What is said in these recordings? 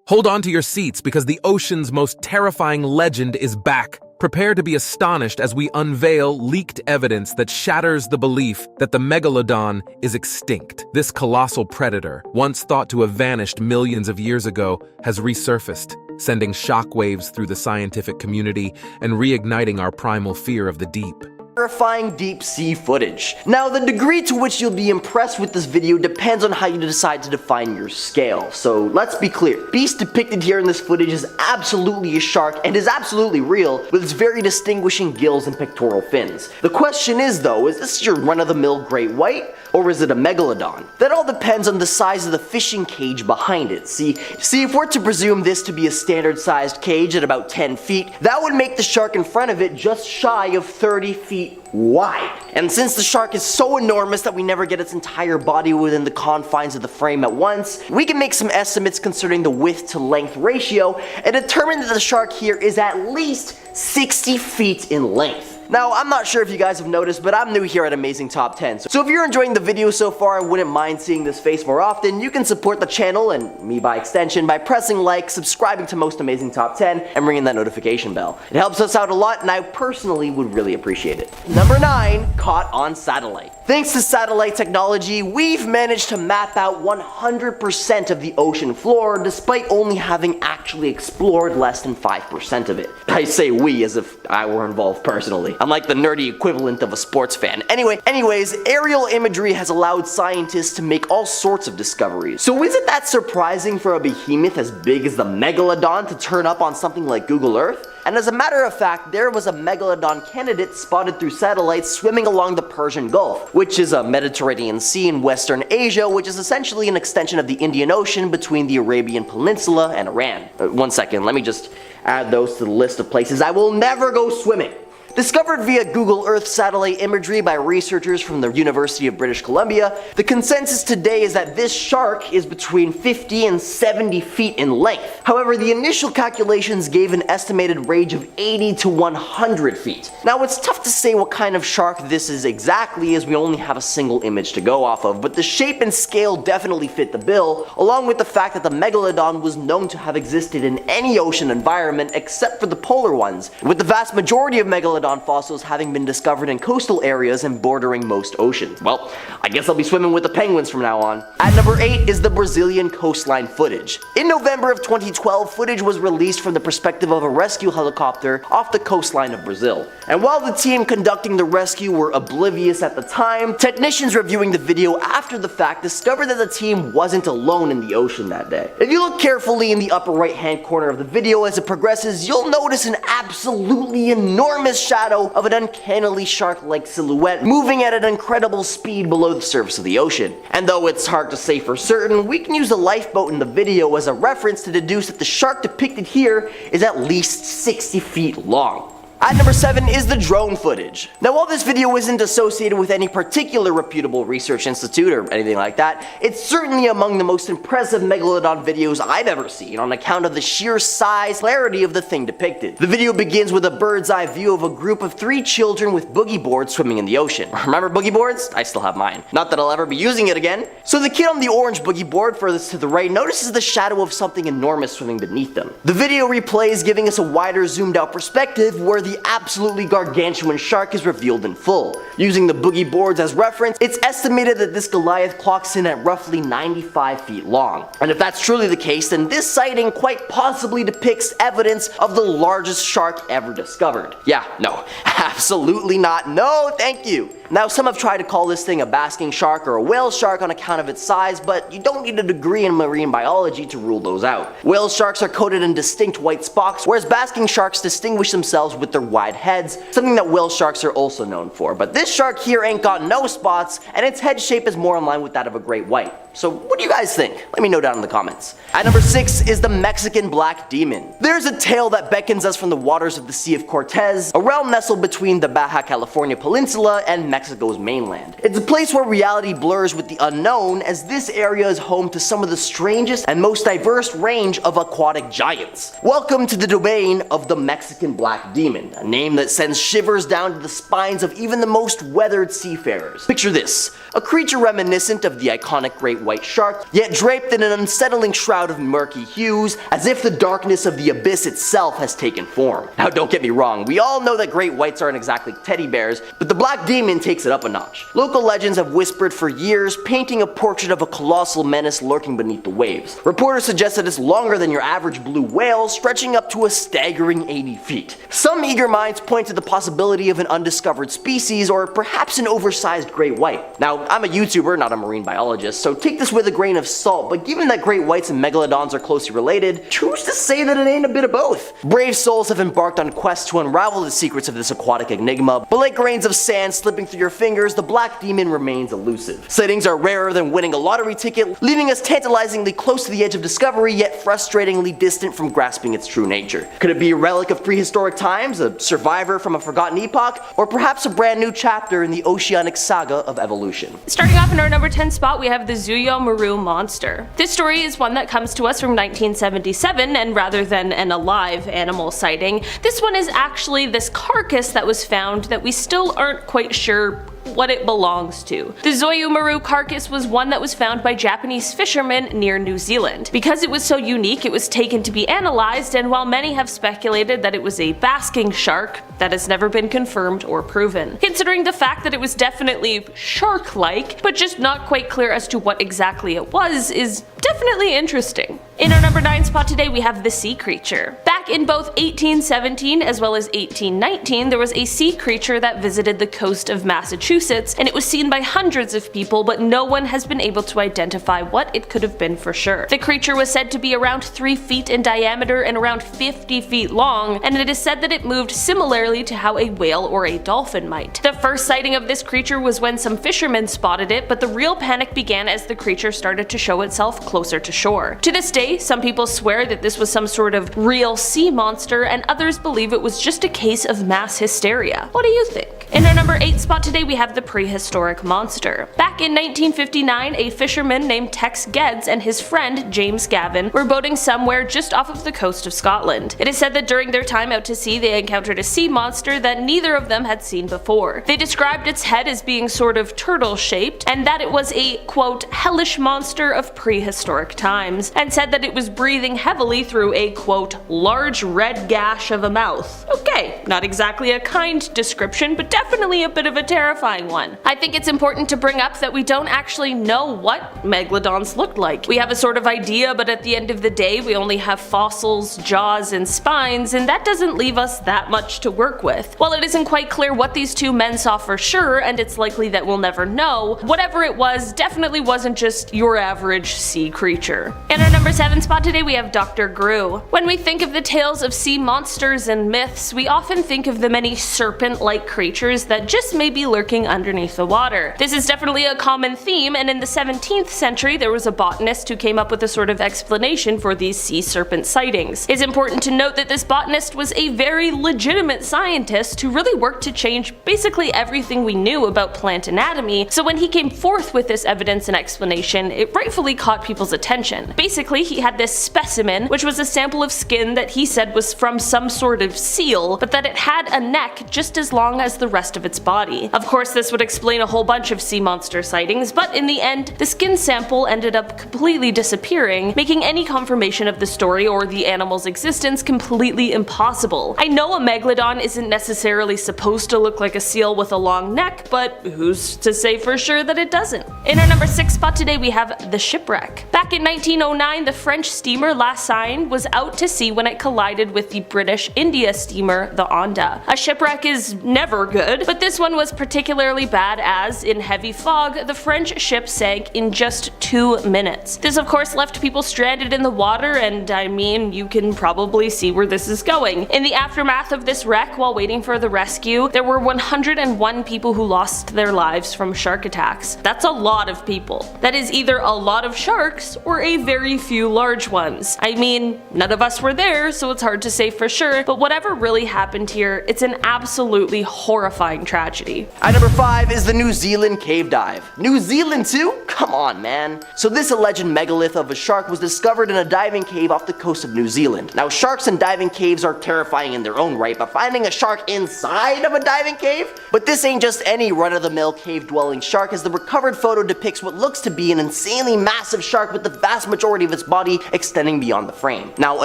Hold on to your seats because the ocean's most terrifying legend is back. Prepare to be astonished as we unveil leaked evidence that shatters the belief that the Megalodon is extinct. This colossal predator, once thought to have vanished millions of years ago, has resurfaced, sending shockwaves through the scientific community and reigniting our primal fear of the deep. Terrifying deep sea footage. Now, the degree to which you'll be impressed with this video depends on how you decide to define your scale. So let's be clear. Beast depicted here in this footage is absolutely a shark and is absolutely real, with its very distinguishing gills and pectoral fins. The question is though, is this your run-of-the-mill great white? Or is it a megalodon? That all depends on the size of the fishing cage behind it. See, if we're to presume this to be a standard sized cage at about 10 feet, that would make the shark in front of it just shy of 30 feet wide. And since the shark is so enormous that we never get its entire body within the confines of the frame at once, we can make some estimates concerning the width to length ratio and determine that the shark here is at least 60 feet in length. Now, I'm not sure if you guys have noticed, but I'm new here at Amazing Top 10. So if you're enjoying the video so far and wouldn't mind seeing this face more often, you can support the channel, and me by extension, by pressing like, subscribing to Most Amazing Top 10, and ringing that notification bell. It helps us out a lot, and I personally would really appreciate it. Number 9, caught on satellite. Thanks to satellite technology, we've managed to map out 100% of the ocean floor, despite only having actually explored less than 5% of it. I say we as if I were involved personally. I'm like the nerdy equivalent of a sports fan. Anyways, aerial imagery has allowed scientists to make all sorts of discoveries. So is it that surprising for a behemoth as big as the Megalodon to turn up on something like Google Earth? And as a matter of fact, there was a Megalodon candidate spotted through satellites swimming along the Persian Gulf, which is a Mediterranean Sea in Western Asia, which is essentially an extension of the Indian Ocean between the Arabian Peninsula and Iran. One second, let me just add those to the list of places I will never go swimming. Discovered via Google Earth satellite imagery by researchers from the University of British Columbia, the consensus today is that this shark is between 50 and 70 feet in length. However, the initial calculations gave an estimated range of 80 to 100 feet. Now, it's tough to say what kind of shark this is exactly, as we only have a single image to go off of, but the shape and scale definitely fit the bill, along with the fact that the Megalodon was known to have existed in any ocean environment except for the polar ones, with the vast majority of Megalodon fossils having been discovered in coastal areas and bordering most oceans. Well, I guess I'll be swimming with the penguins from now on. At number 8 is the Brazilian coastline footage. In November of 2012, footage was released from the perspective of a rescue helicopter off the coastline of Brazil. And while the team conducting the rescue were oblivious at the time, technicians reviewing the video after the fact discovered that the team wasn't alone in the ocean that day. If you look carefully in the upper right hand corner of the video as it progresses, you'll notice an absolutely enormous shadow of an uncannily shark-like silhouette moving at an incredible speed below the surface of the ocean. And though it's hard to say for certain, we can use the lifeboat in the video as a reference to deduce that the shark depicted here is at least 60 feet long. At number 7 is the drone footage. Now, while this video isn't associated with any particular reputable research institute or anything like that, it's certainly among the most impressive Megalodon videos I've ever seen on account of the sheer size, clarity of the thing depicted. The video begins with a bird's eye view of a group of 3 children with boogie boards swimming in the ocean. Remember boogie boards? I still have mine. Not that I'll ever be using it again. So the kid on the orange boogie board furthest to the right notices the shadow of something enormous swimming beneath them. The video replays, giving us a wider zoomed out perspective where the absolutely gargantuan shark is revealed in full. Using the boogie boards as reference, it's estimated that this Goliath clocks in at roughly 95 feet long. And if that's truly the case, then this sighting quite possibly depicts evidence of the largest shark ever discovered. Yeah, no, absolutely not. No, thank you. Now, some have tried to call this thing a basking shark or a whale shark on account of its size, but you don't need a degree in marine biology to rule those out. Whale sharks are coated in distinct white spots, whereas basking sharks distinguish themselves with their wide heads, something that whale sharks are also known for. But this shark here ain't got no spots, and its head shape is more in line with that of a great white. So what do you guys think? Let me know down in the comments. At number 6 is the Mexican black demon. There's a tale that beckons us from the waters of the Sea of Cortez, a realm nestled between between the Baja California Peninsula and Mexico's mainland. It's a place where reality blurs with the unknown, as this area is home to some of the strangest and most diverse range of aquatic giants. Welcome to the domain of the Mexican Black Demon, a name that sends shivers down to the spines of even the most weathered seafarers. Picture this, a creature reminiscent of the iconic great white shark, yet draped in an unsettling shroud of murky hues, as if the darkness of the abyss itself has taken form. Now don't get me wrong, we all know that great whites aren't exactly teddy bears, but the Black Demon takes it up a notch. Local legends have whispered for years, painting a portrait of a colossal menace lurking beneath the waves. Reporters suggest that it's longer than your average blue whale, stretching up to a staggering 80 feet. Some eager minds point to the possibility of an undiscovered species, or perhaps an oversized great white. Now, I'm a YouTuber, not a marine biologist, so take this with a grain of salt, but given that great whites and megalodons are closely related, choose to say that it ain't a bit of both. Brave souls have embarked on quests to unravel the secrets of this aquatic enigma, but like grains of sand slipping through your fingers, the Black Demon remains elusive. Sightings are rarer than winning a lottery ticket, leaving us tantalizingly close to the edge of discovery, yet frustratingly distant from grasping its true nature. Could it be a relic of prehistoric times, a survivor from a forgotten epoch, or perhaps a brand new chapter in the oceanic saga of evolution? Starting off in our number 10 spot, we have the Zuo Maru Monster. This story is one that comes to us from 1977, and rather than an alive animal sighting, this one is actually this carcass that was found that we still aren't quite sure what it belongs to. The Zuo Maru carcass was one that was found by Japanese fishermen near New Zealand. Because it was so unique, it was taken to be analyzed, and while many have speculated that it was a basking shark, that has never been confirmed or proven. Considering the fact that it was definitely shark-like, but just not quite clear as to what exactly it was, is definitely interesting. In our number 9 spot today, we have the sea creature. Back in both 1817 as well as 1819, there was a sea creature that visited the coast of Massachusetts, and it was seen by hundreds of people, but no one has been able to identify what it could have been for sure. The creature was said to be around 3 feet in diameter and around 50 feet long, and it is said that it moved similarly to how a whale or a dolphin might. The first sighting of this creature was when some fishermen spotted it, but the real panic began as the creature started to show itself closer to shore. To this day, some people swear that this was some sort of real sea monster, and others believe it was just a case of mass hysteria. What do you think? In our number 8 spot today, we have the Prehistoric Monster. Back in 1959, a fisherman named Tex Geddes and his friend James Gavin were boating somewhere just off of the coast of Scotland. It is said that during their time out to sea, they encountered a sea monster that neither of them had seen before. They described its head as being sort of turtle-shaped, and that it was a, quote, hellish monster of prehistoric times, and said that it was breathing heavily through a, quote, large red gash of a mouth. Okay, not exactly a kind description, but definitely a bit of a terrifying one. I think it's important to bring up that we don't actually know what megalodons looked like. We have a sort of idea, but at the end of the day, we only have fossils, jaws, and spines, and that doesn't leave us that much to work with. While it isn't quite clear what these two men saw for sure, and it's likely that we'll never know, whatever it was definitely wasn't just your average sea creature. In our number 7 spot today, we have Dr. Gru. When we think of the tales of sea monsters and myths, we often think of the many serpent-like creatures that just may be lurking underneath the water. This is definitely a common theme, and in the 17th century there was a botanist who came up with a sort of explanation for these sea serpent sightings. It's important to note that this botanist was a very legitimate scientist who really worked to change basically everything we knew about plant anatomy, so when he came forth with this evidence and explanation, it rightfully caught people's attention. Basically, he had this specimen, which was a sample of skin that he said was from some sort of seal, but that it had a neck just as long as the rest of its body. Of course, this would explain a whole bunch of sea monster sightings, but in the end, the skin sample ended up completely disappearing, making any confirmation of the story or the animal's existence completely impossible. I know a megalodon isn't necessarily supposed to look like a seal with a long neck, but who's to say for sure that it doesn't? In our number 6 spot today, we have the Shipwreck. Back in 1909, the French steamer La Seine was out to sea when it collided with the British India steamer the Onda. A shipwreck is never good, good, but this one was particularly bad as, in heavy fog, the French ship sank in just 2 minutes. This of course left people stranded in the water, and I mean, you can probably see where this is going. In the aftermath of this wreck, while waiting for the rescue, there were 101 people who lost their lives from shark attacks. That's a lot of people. That is either a lot of sharks or a very few large ones. I mean, none of us were there, so it's hard to say for sure, but whatever really happened here, it's an absolutely horrifying tragedy. At number 5 is the New Zealand cave dive. New Zealand too? Come on, man. So this alleged megalith of a shark was discovered in a diving cave off the coast of New Zealand. Now, sharks in diving caves are terrifying in their own right, but finding a shark inside of a diving cave? But this ain't just any run-of-the-mill cave-dwelling shark, as the recovered photo depicts what looks to be an insanely massive shark with the vast majority of its body extending beyond the frame. Now,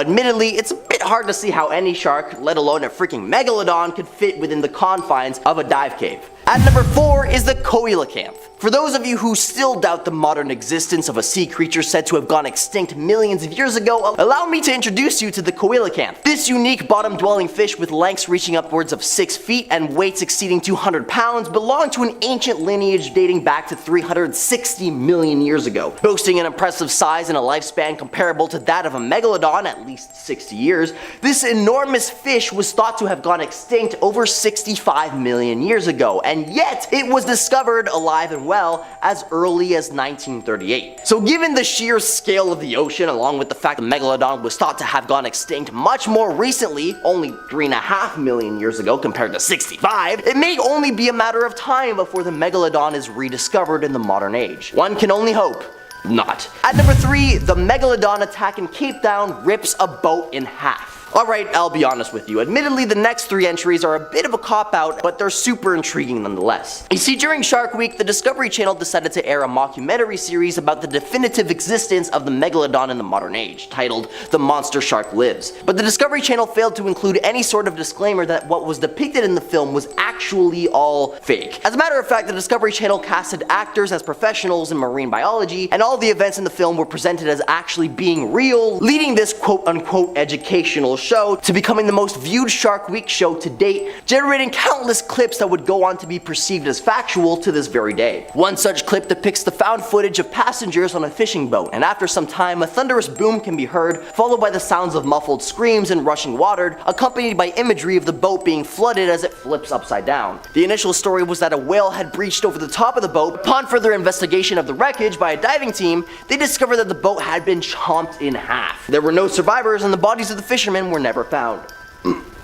admittedly, it's a bit hard to see how any shark, let alone a freaking megalodon, could fit within the confines of a dive cave. At number 4 is the Koila Camp. For those of you who still doubt the modern existence of a sea creature said to have gone extinct millions of years ago, allow me to introduce you to the Koila Camp. This unique bottom-dwelling fish with lengths reaching upwards of 6 feet and weights exceeding 200 pounds belonged to an ancient lineage dating back to 360 million years ago. Boasting an impressive size and a lifespan comparable to that of a megalodon, at least 60 years, this enormous fish was thought to have gone extinct over 65 million years ago, and yet it was discovered alive and well as early as 1938. So given the sheer scale of the ocean, along with the fact the megalodon was thought to have gone extinct much more recently, only 3.5 million years ago compared to 65, it may only be a matter of time before the megalodon is rediscovered in the modern age. One can only hope not. At number 3, the Megalodon Attack in Cape Town rips a boat in half. Alright, I'll be honest with you. Admittedly, the next 3 entries are a bit of a cop-out, but they're super intriguing nonetheless. You see, during Shark Week, the Discovery Channel decided to air a mockumentary series about the definitive existence of the Megalodon in the modern age, titled The Monster Shark Lives. But the Discovery Channel failed to include any sort of disclaimer that what was depicted in the film was actually all fake. As a matter of fact, the Discovery Channel casted actors as professionals in marine biology, and all the events in the film were presented as actually being real, leading this quote-unquote educational show to becoming the most viewed Shark Week show to date, generating countless clips that would go on to be perceived as factual to this very day. One such clip depicts the found footage of passengers on a fishing boat, and after some time a thunderous boom can be heard, followed by the sounds of muffled screams and rushing water, accompanied by imagery of the boat being flooded as it flips upside down. The initial story was that a whale had breached over the top of the boat. Upon further investigation of the wreckage by a diving team, they discovered that the boat had been chomped in half. There were no survivors, and the bodies of the fishermen were never found.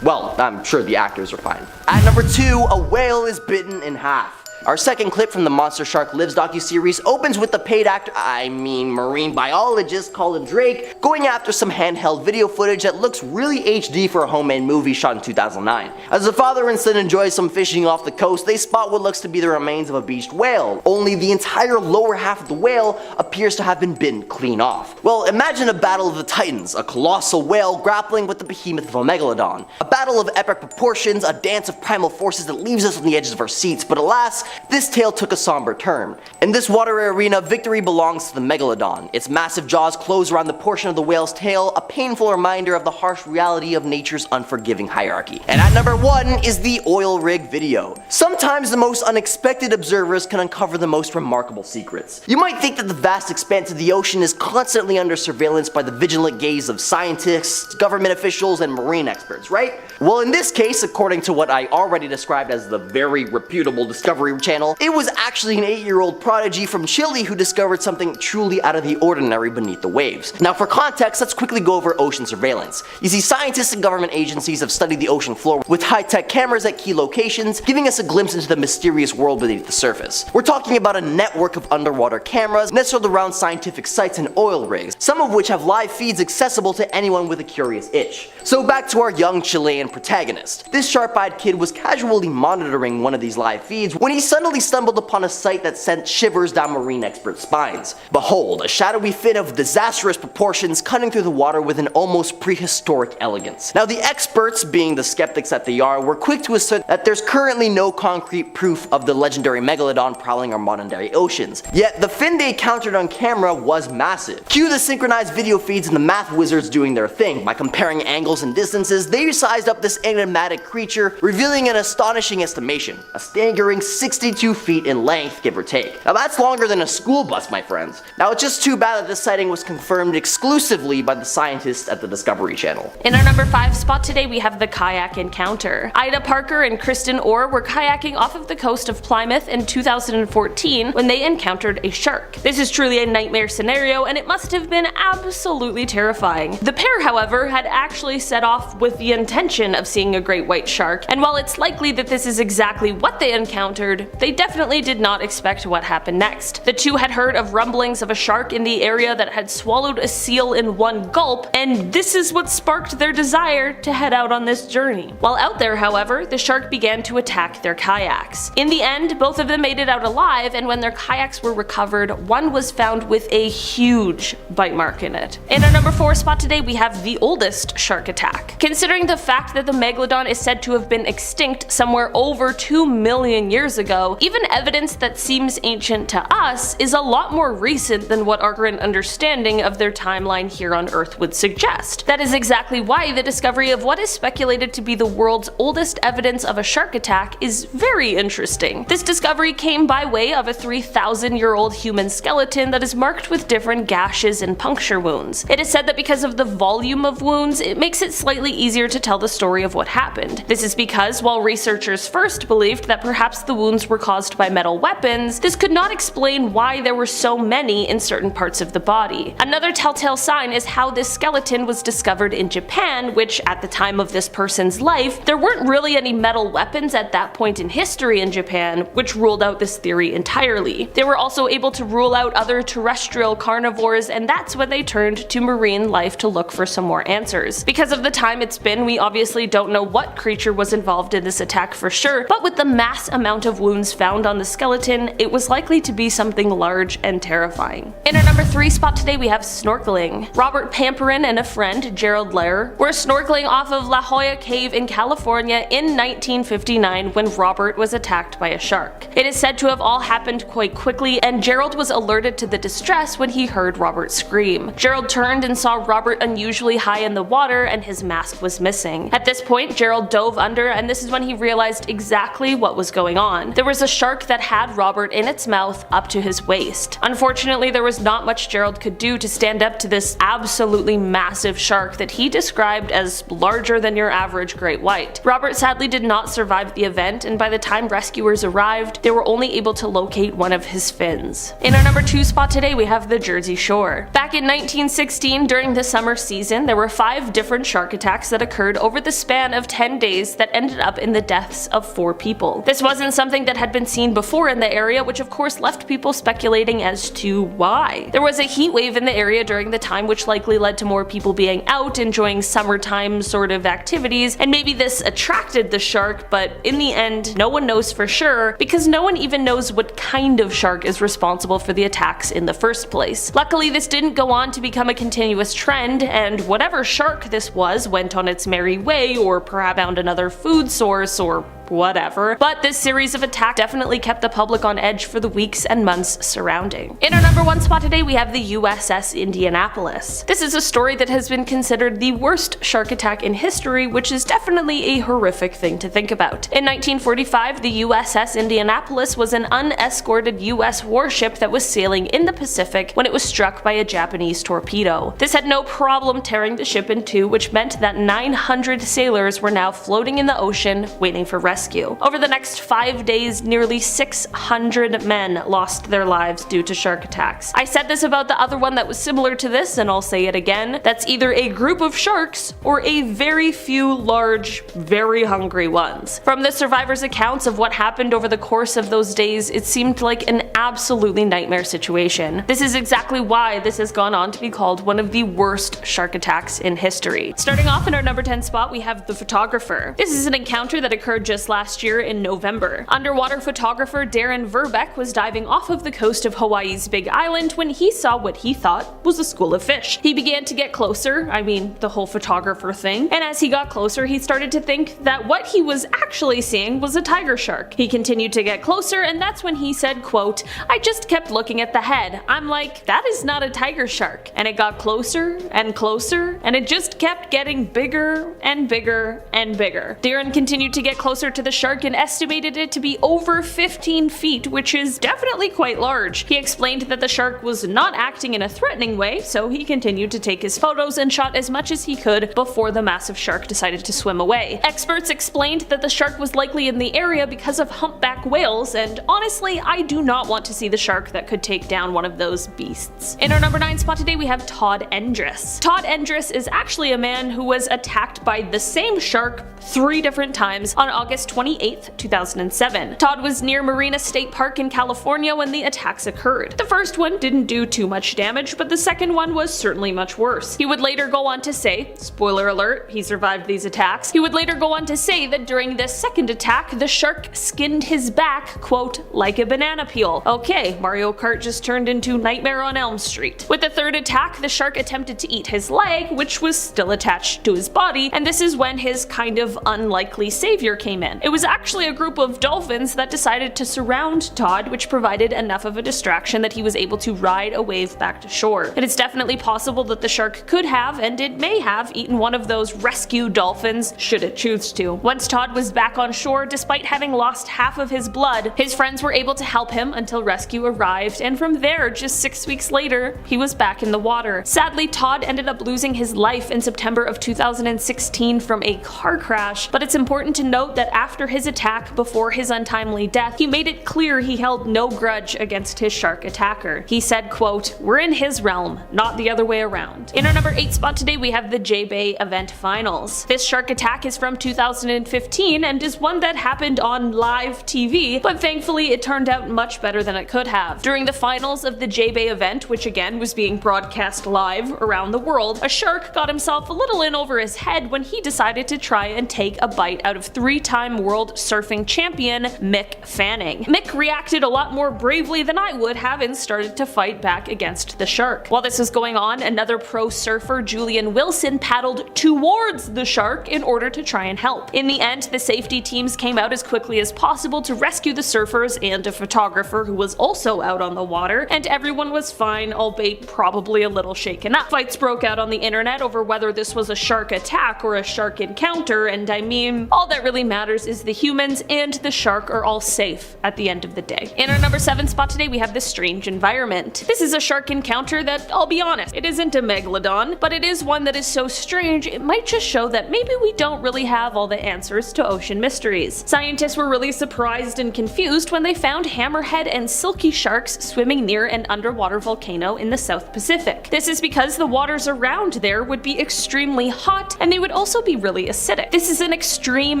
Well, I'm sure the actors are fine. At number 2, a whale is bitten in half. Our second clip from the Monster Shark Lives docuseries opens with the paid actor, marine biologist Colin Drake, going after some handheld video footage that looks really HD for a homemade movie shot in 2009. As the father and son enjoy some fishing off the coast, they spot what looks to be the remains of a beached whale. Only the entire lower half of the whale appears to have been bitten clean off. Well, imagine a battle of the titans, a colossal whale grappling with the behemoth of a megalodon. A battle of epic proportions, a dance of primal forces that leaves us on the edges of our seats, but alas, this tale took a somber turn. In this watery arena, victory belongs to the megalodon. Its massive jaws close around the portion of the whale's tail, a painful reminder of the harsh reality of nature's unforgiving hierarchy. And at number 1 is the oil rig video. Sometimes the most unexpected observers can uncover the most remarkable secrets. You might think that the vast expanse of the ocean is constantly under surveillance by the vigilant gaze of scientists, government officials, and marine experts, right? Well, in this case, according to what I already described as the very reputable Discovery Channel, it was actually an 8-year-old prodigy from Chile who discovered something truly out of the ordinary beneath the waves. Now, for context, let's quickly go over ocean surveillance. You see, scientists and government agencies have studied the ocean floor with high-tech cameras at key locations, giving us a glimpse into the mysterious world beneath the surface. We're talking about a network of underwater cameras nestled around scientific sites and oil rigs, some of which have live feeds accessible to anyone with a curious itch. So back to our young Chilean protagonist. This sharp-eyed kid was casually monitoring one of these live feeds when he suddenly stumbled upon a sight that sent shivers down marine experts' spines. Behold, a shadowy fin of disastrous proportions cutting through the water with an almost prehistoric elegance. Now the experts, being the skeptics that they are, were quick to assert that there's currently no concrete proof of the legendary Megalodon prowling our modern day oceans. Yet the fin they encountered on camera was massive. Cue the synchronized video feeds and the math wizards doing their thing. By comparing angles and distances, they sized up this enigmatic creature, revealing an astonishing estimation, a staggering 62 feet in length, give or take. Now that's longer than a school bus, my friends. Now it's just too bad that this sighting was confirmed exclusively by the scientists at the Discovery Channel. In our number 5 spot today, we have the Kayak Encounter. Ida Parker and Kristen Orr were kayaking off of the coast of Plymouth in 2014 when they encountered a shark. This is truly a nightmare scenario, and it must have been absolutely terrifying. The pair, however, had actually set off with the intention of seeing a great white shark, and while it's likely that this is exactly what they encountered, they definitely did not expect what happened next. The two had heard of rumblings of a shark in the area that had swallowed a seal in one gulp, and this is what sparked their desire to head out on this journey. While out there, however, the shark began to attack their kayaks. In the end, both of them made it out alive, and when their kayaks were recovered, one was found with a huge bite mark in it. In our number 4 spot today, we have the oldest shark attack. Considering the fact that the Megalodon is said to have been extinct somewhere over 2 million years ago, even evidence that seems ancient to us is a lot more recent than what our current understanding of their timeline here on Earth would suggest. That is exactly why the discovery of what is speculated to be the world's oldest evidence of a shark attack is very interesting. This discovery came by way of a 3,000-year-old human skeleton that is marked with different gashes and puncture wounds. It is said that because of the volume of wounds, it makes it slightly easier to tell the story of what happened. This is because while researchers first believed that perhaps the wounds were caused by metal weapons, this could not explain why there were so many in certain parts of the body. Another telltale sign is how this skeleton was discovered in Japan, which at the time of this person's life, there weren't really any metal weapons at that point in history in Japan, which ruled out this theory entirely. They were also able to rule out other terrestrial carnivores, and that's when they turned to marine life to look for some more answers. Because of the time it's been, we obviously don't know what creature was involved in this attack for sure, but with the mass amount of wounds found on the skeleton, it was likely to be something large and terrifying. In our number 3 spot today, we have snorkeling. Robert Pamperin and a friend, Gerald Lehrer, were snorkeling off of La Jolla Cave in California in 1959 when Robert was attacked by a shark. It is said to have all happened quite quickly, and Gerald was alerted to the distress when he heard Robert scream. Gerald turned and saw Robert unusually high in the water, and his mask was missing. At this point, Gerald dove under, and this is when he realized exactly what was going on. There was a shark that had Robert in its mouth up to his waist. Unfortunately, there was not much Gerald could do to stand up to this absolutely massive shark that he described as larger than your average great white. Robert sadly did not survive the event, and by the time rescuers arrived, they were only able to locate one of his fins. In our number 2 spot today, we have the Jersey Shore. Back in 1916, during the summer season, there were 5 different shark attacks that occurred over the span of 10 days that ended up in the deaths of 4 people. This wasn't something that had been seen before in the area, which of course left people speculating as to why. There was a heat wave in the area during the time, which likely led to more people being out enjoying summertime sort of activities, and maybe this attracted the shark, but in the end, no one knows for sure because no one even knows what kind of shark is responsible for the attacks in the first place. Luckily, this didn't go on to become a continuous trend, and whatever shark this was went on its merry way, or perhaps found another food source, or whatever, but this series of attacks definitely kept the public on edge for the weeks and months surrounding. In our number 1 spot today, we have the USS Indianapolis. This is a story that has been considered the worst shark attack in history, which is definitely a horrific thing to think about. In 1945, the USS Indianapolis was an unescorted US warship that was sailing in the Pacific when it was struck by a Japanese torpedo. This had no problem tearing the ship in two, which meant that 900 sailors were now floating in the ocean waiting for rescue. Over the next 5 days, nearly 600 men lost their lives due to shark attacks. I said this about the other one that was similar to this, and I'll say it again. That's either a group of sharks or a very few large, very hungry ones. From the survivors' accounts of what happened over the course of those days, it seemed like an absolutely nightmare situation. This is exactly why this has gone on to be called one of the worst shark attacks in history. Starting off in our number 10 spot, we have the photographer. This is an encounter that occurred just this last year in November. Underwater photographer Darren Verbeck was diving off of the coast of Hawaii's Big Island when he saw what he thought was a school of fish. He began to get closer, I mean the whole photographer thing, and as he got closer he started to think that what he was actually seeing was a tiger shark. He continued to get closer, and that's when he said, quote, "I just kept looking at the head. I'm like, that is not a tiger shark." And it got closer and closer, and it just kept getting bigger and bigger and bigger. Darren continued to get closer to the shark and estimated it to be over 15 feet, which is definitely quite large. He explained that the shark was not acting in a threatening way, so he continued to take his photos and shot as much as he could before the massive shark decided to swim away. Experts explained that the shark was likely in the area because of humpback whales, and honestly, I do not want to see the shark that could take down one of those beasts. In our number 9 spot today we have Todd Endress. Todd Endress is actually a man who was attacked by the same shark 3 different times on August 28, 2007. Todd was near Marina State Park in California when the attacks occurred. The first one didn't do too much damage, but the second one was certainly much worse. He would later go on to say, spoiler alert, he survived these attacks, he would later go on to say that during this second attack, the shark skinned his back, quote, like a banana peel. Okay, Mario Kart just turned into Nightmare on Elm Street. With the third attack, the shark attempted to eat his leg, which was still attached to his body, and this is when his kind of unlikely savior came in. It was actually a group of dolphins that decided to surround Todd, which provided enough of a distraction that he was able to ride a wave back to shore. It is definitely possible that the shark could have, and it may have, eaten one of those rescue dolphins should it choose to. Once Todd was back on shore, despite having lost half of his blood, his friends were able to help him until rescue arrived, and from there, just 6 weeks later, he was back in the water. Sadly, Todd ended up losing his life in September of 2016 from a car crash, but it's important to note that after his attack, before his untimely death, he made it clear he held no grudge against his shark attacker. He said, quote, "We're in his realm, not the other way around." In our number 8 spot today we have the J-Bay event finals. This shark attack is from 2015 and is one that happened on live TV, but thankfully it turned out much better than it could have. During the finals of the J-Bay event, which again was being broadcast live around the world, a shark got himself a little in over his head when he decided to try and take a bite out of 3-time world surfing champion Mick Fanning. Mick reacted a lot more bravely than I would have and started to fight back against the shark. While this was going on, another pro surfer, Julian Wilson, paddled towards the shark in order to try and help. In the end, the safety teams came out as quickly as possible to rescue the surfers and a photographer who was also out on the water, and everyone was fine, albeit probably a little shaken up. Fights broke out on the internet over whether this was a shark attack or a shark encounter, and I mean, all that really matters is the humans and the shark are all safe at the end of the day. In our number 7 spot today we have the strange environment. This is a shark encounter that, I'll be honest, it isn't a megalodon, but it is one that is so strange it might just show that maybe we don't really have all the answers to ocean mysteries. Scientists were really surprised and confused when they found hammerhead and silky sharks swimming near an underwater volcano in the South Pacific. This is because the waters around there would be extremely hot, and they would also be really acidic. This is an extreme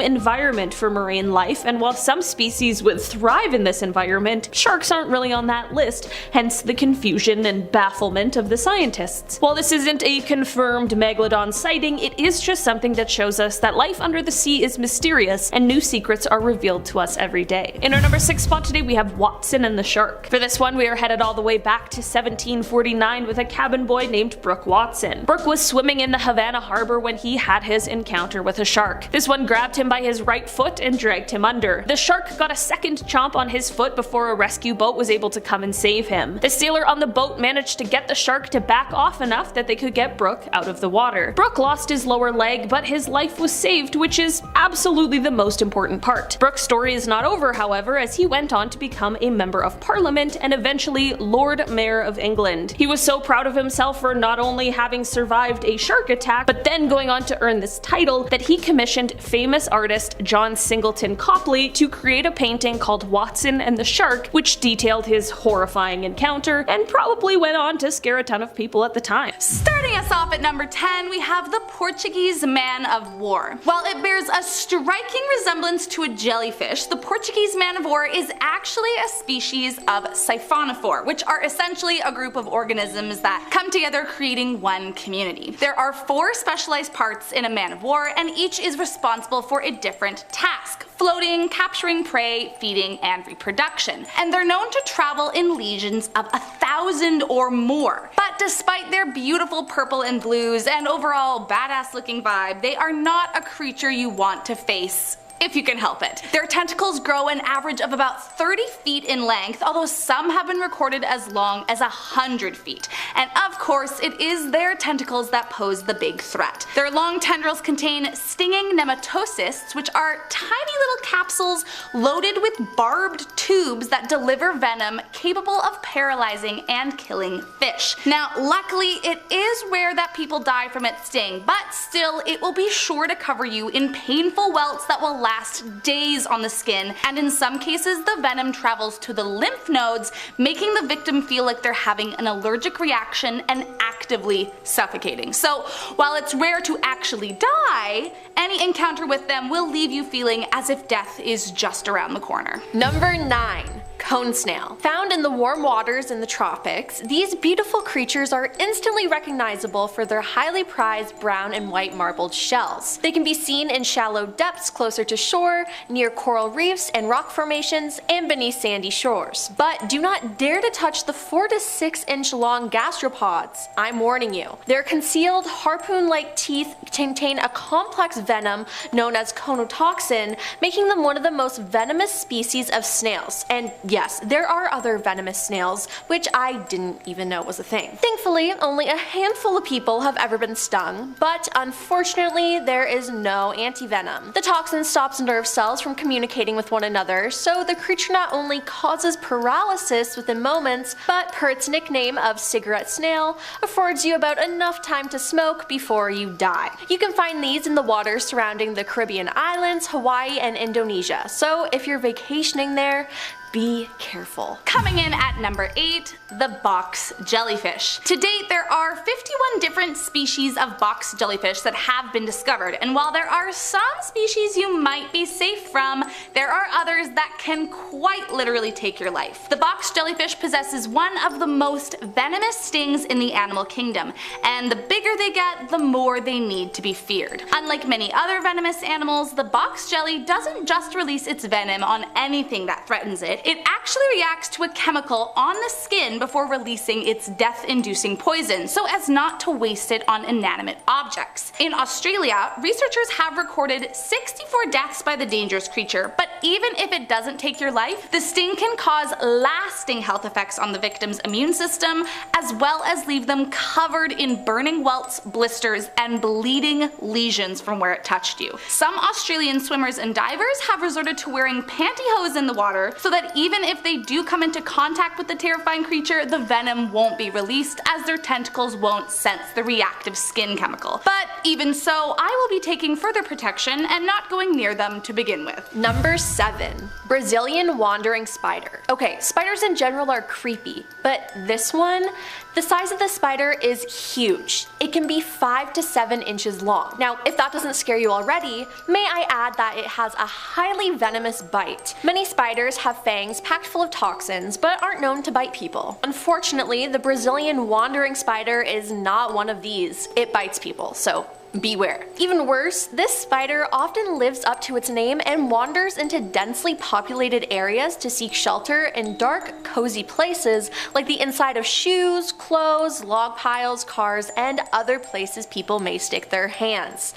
environment for marine life, and while some species would thrive in this environment, sharks aren't really on that list, hence the confusion and bafflement of the scientists. While this isn't a confirmed megalodon sighting, it is just something that shows us that life under the sea is mysterious and new secrets are revealed to us every day. In our number 6 spot today we have Watson and the shark. For this one we are headed all the way back to 1749 with a cabin boy named Brooke Watson. Brooke was swimming in the Havana harbor when he had his encounter with a shark. This one grabbed him by his right foot and dragged him under. The shark got a second chomp on his foot before a rescue boat was able to come and save him. The sailor on the boat managed to get the shark to back off enough that they could get Brooke out of the water. Brooke lost his lower leg, but his life was saved, which is absolutely the most important part. Brooke's story is not over, however, as he went on to become a member of parliament and eventually Lord Mayor of England. He was so proud of himself for not only having survived a shark attack, but then going on to earn this title that he commissioned famous artist John Singleton Copley to create a painting called Watson and the Shark, which detailed his horrifying encounter and probably went on to scare a ton of people at the time. Starting us off at number 10, we have the Portuguese Man of War. While it bears a striking resemblance to a jellyfish, the Portuguese Man of War is actually a species of siphonophore, which are essentially a group of organisms that come together creating one community. There are 4 specialized parts in a man of war, and each is responsible for a different task: floating, capturing prey, feeding, and reproduction. And they're known to travel in legions of 1,000 or more. But despite their beautiful purple and blues and overall badass looking vibe, they are not a creature you want to face if you can help it. Their tentacles grow an average of about 30 feet in length, although some have been recorded as long as 100 feet. And of course, it is their tentacles that pose the big threat. Their long tendrils contain stinging nematocysts, which are tiny little capsules loaded with barbed tubes that deliver venom capable of paralyzing and killing fish. Now, luckily, it is rare that people die from its sting, but still, it will be sure to cover you in painful welts that will last days on the skin, and in some cases the venom travels to the lymph nodes, making the victim feel like they're having an allergic reaction and actively suffocating. So while it's rare to actually die, any encounter with them will leave you feeling as if death is just around the corner. Number 9. Cone snail. Found in the warm waters in the tropics, these beautiful creatures are instantly recognizable for their highly prized brown and white marbled shells. They can be seen in shallow depths closer to shore, near coral reefs and rock formations, and beneath sandy shores. But do not dare to touch the 4 to 6 inch long gastropods. I'm warning you. Their concealed harpoon-like teeth contain a complex venom known as conotoxin, making them one of the most venomous species of snails. And yes, there are other venomous snails, which I didn't even know was a thing. Thankfully, only a handful of people have ever been stung, but unfortunately there is no antivenom. The toxin stops nerve cells from communicating with one another, so the creature not only causes paralysis within moments, but per its nickname of cigarette snail, affords you about enough time to smoke before you die. You can find these in the waters surrounding the Caribbean islands, Hawaii, and Indonesia, so if you're vacationing there, be careful. Coming in at number 8, the box jellyfish. To date, there are 51 different species of box jellyfish that have been discovered, and while there are some species you might be safe from, there are others that can quite literally take your life. The box jellyfish possesses one of the most venomous stings in the animal kingdom, and the bigger they get, the more they need to be feared. Unlike many other venomous animals, the box jelly doesn't just release its venom on anything that threatens it. It actually reacts to a chemical on the skin before releasing its death-inducing poison, so as not to waste it on inanimate objects. In Australia, researchers have recorded 64 deaths by the dangerous creature, but even if it doesn't take your life, the sting can cause lasting health effects on the victim's immune system, as well as leave them covered in burning welts, blisters, and bleeding lesions from where it touched you. Some Australian swimmers and divers have resorted to wearing pantyhose in the water so that even if they do come into contact with the terrifying creature, the venom won't be released as their tentacles won't sense the reactive skin chemical. But even so, I will be taking further protection and not going near them to begin with. Number 7. Brazilian wandering spider. Okay, spiders in general are creepy, but this one, the size of the spider is huge. It can be 5 to 7 inches long. Now, if that doesn't scare you already, may I add that it has a highly venomous bite. Many spiders have fangs packed full of toxins, but aren't known to bite people. Unfortunately, the Brazilian wandering spider is not one of these. It bites people, so beware. Even worse, this spider often lives up to its name and wanders into densely populated areas to seek shelter in dark, cozy places like the inside of shoes, clothes, log piles, cars, and other places people may stick their hands.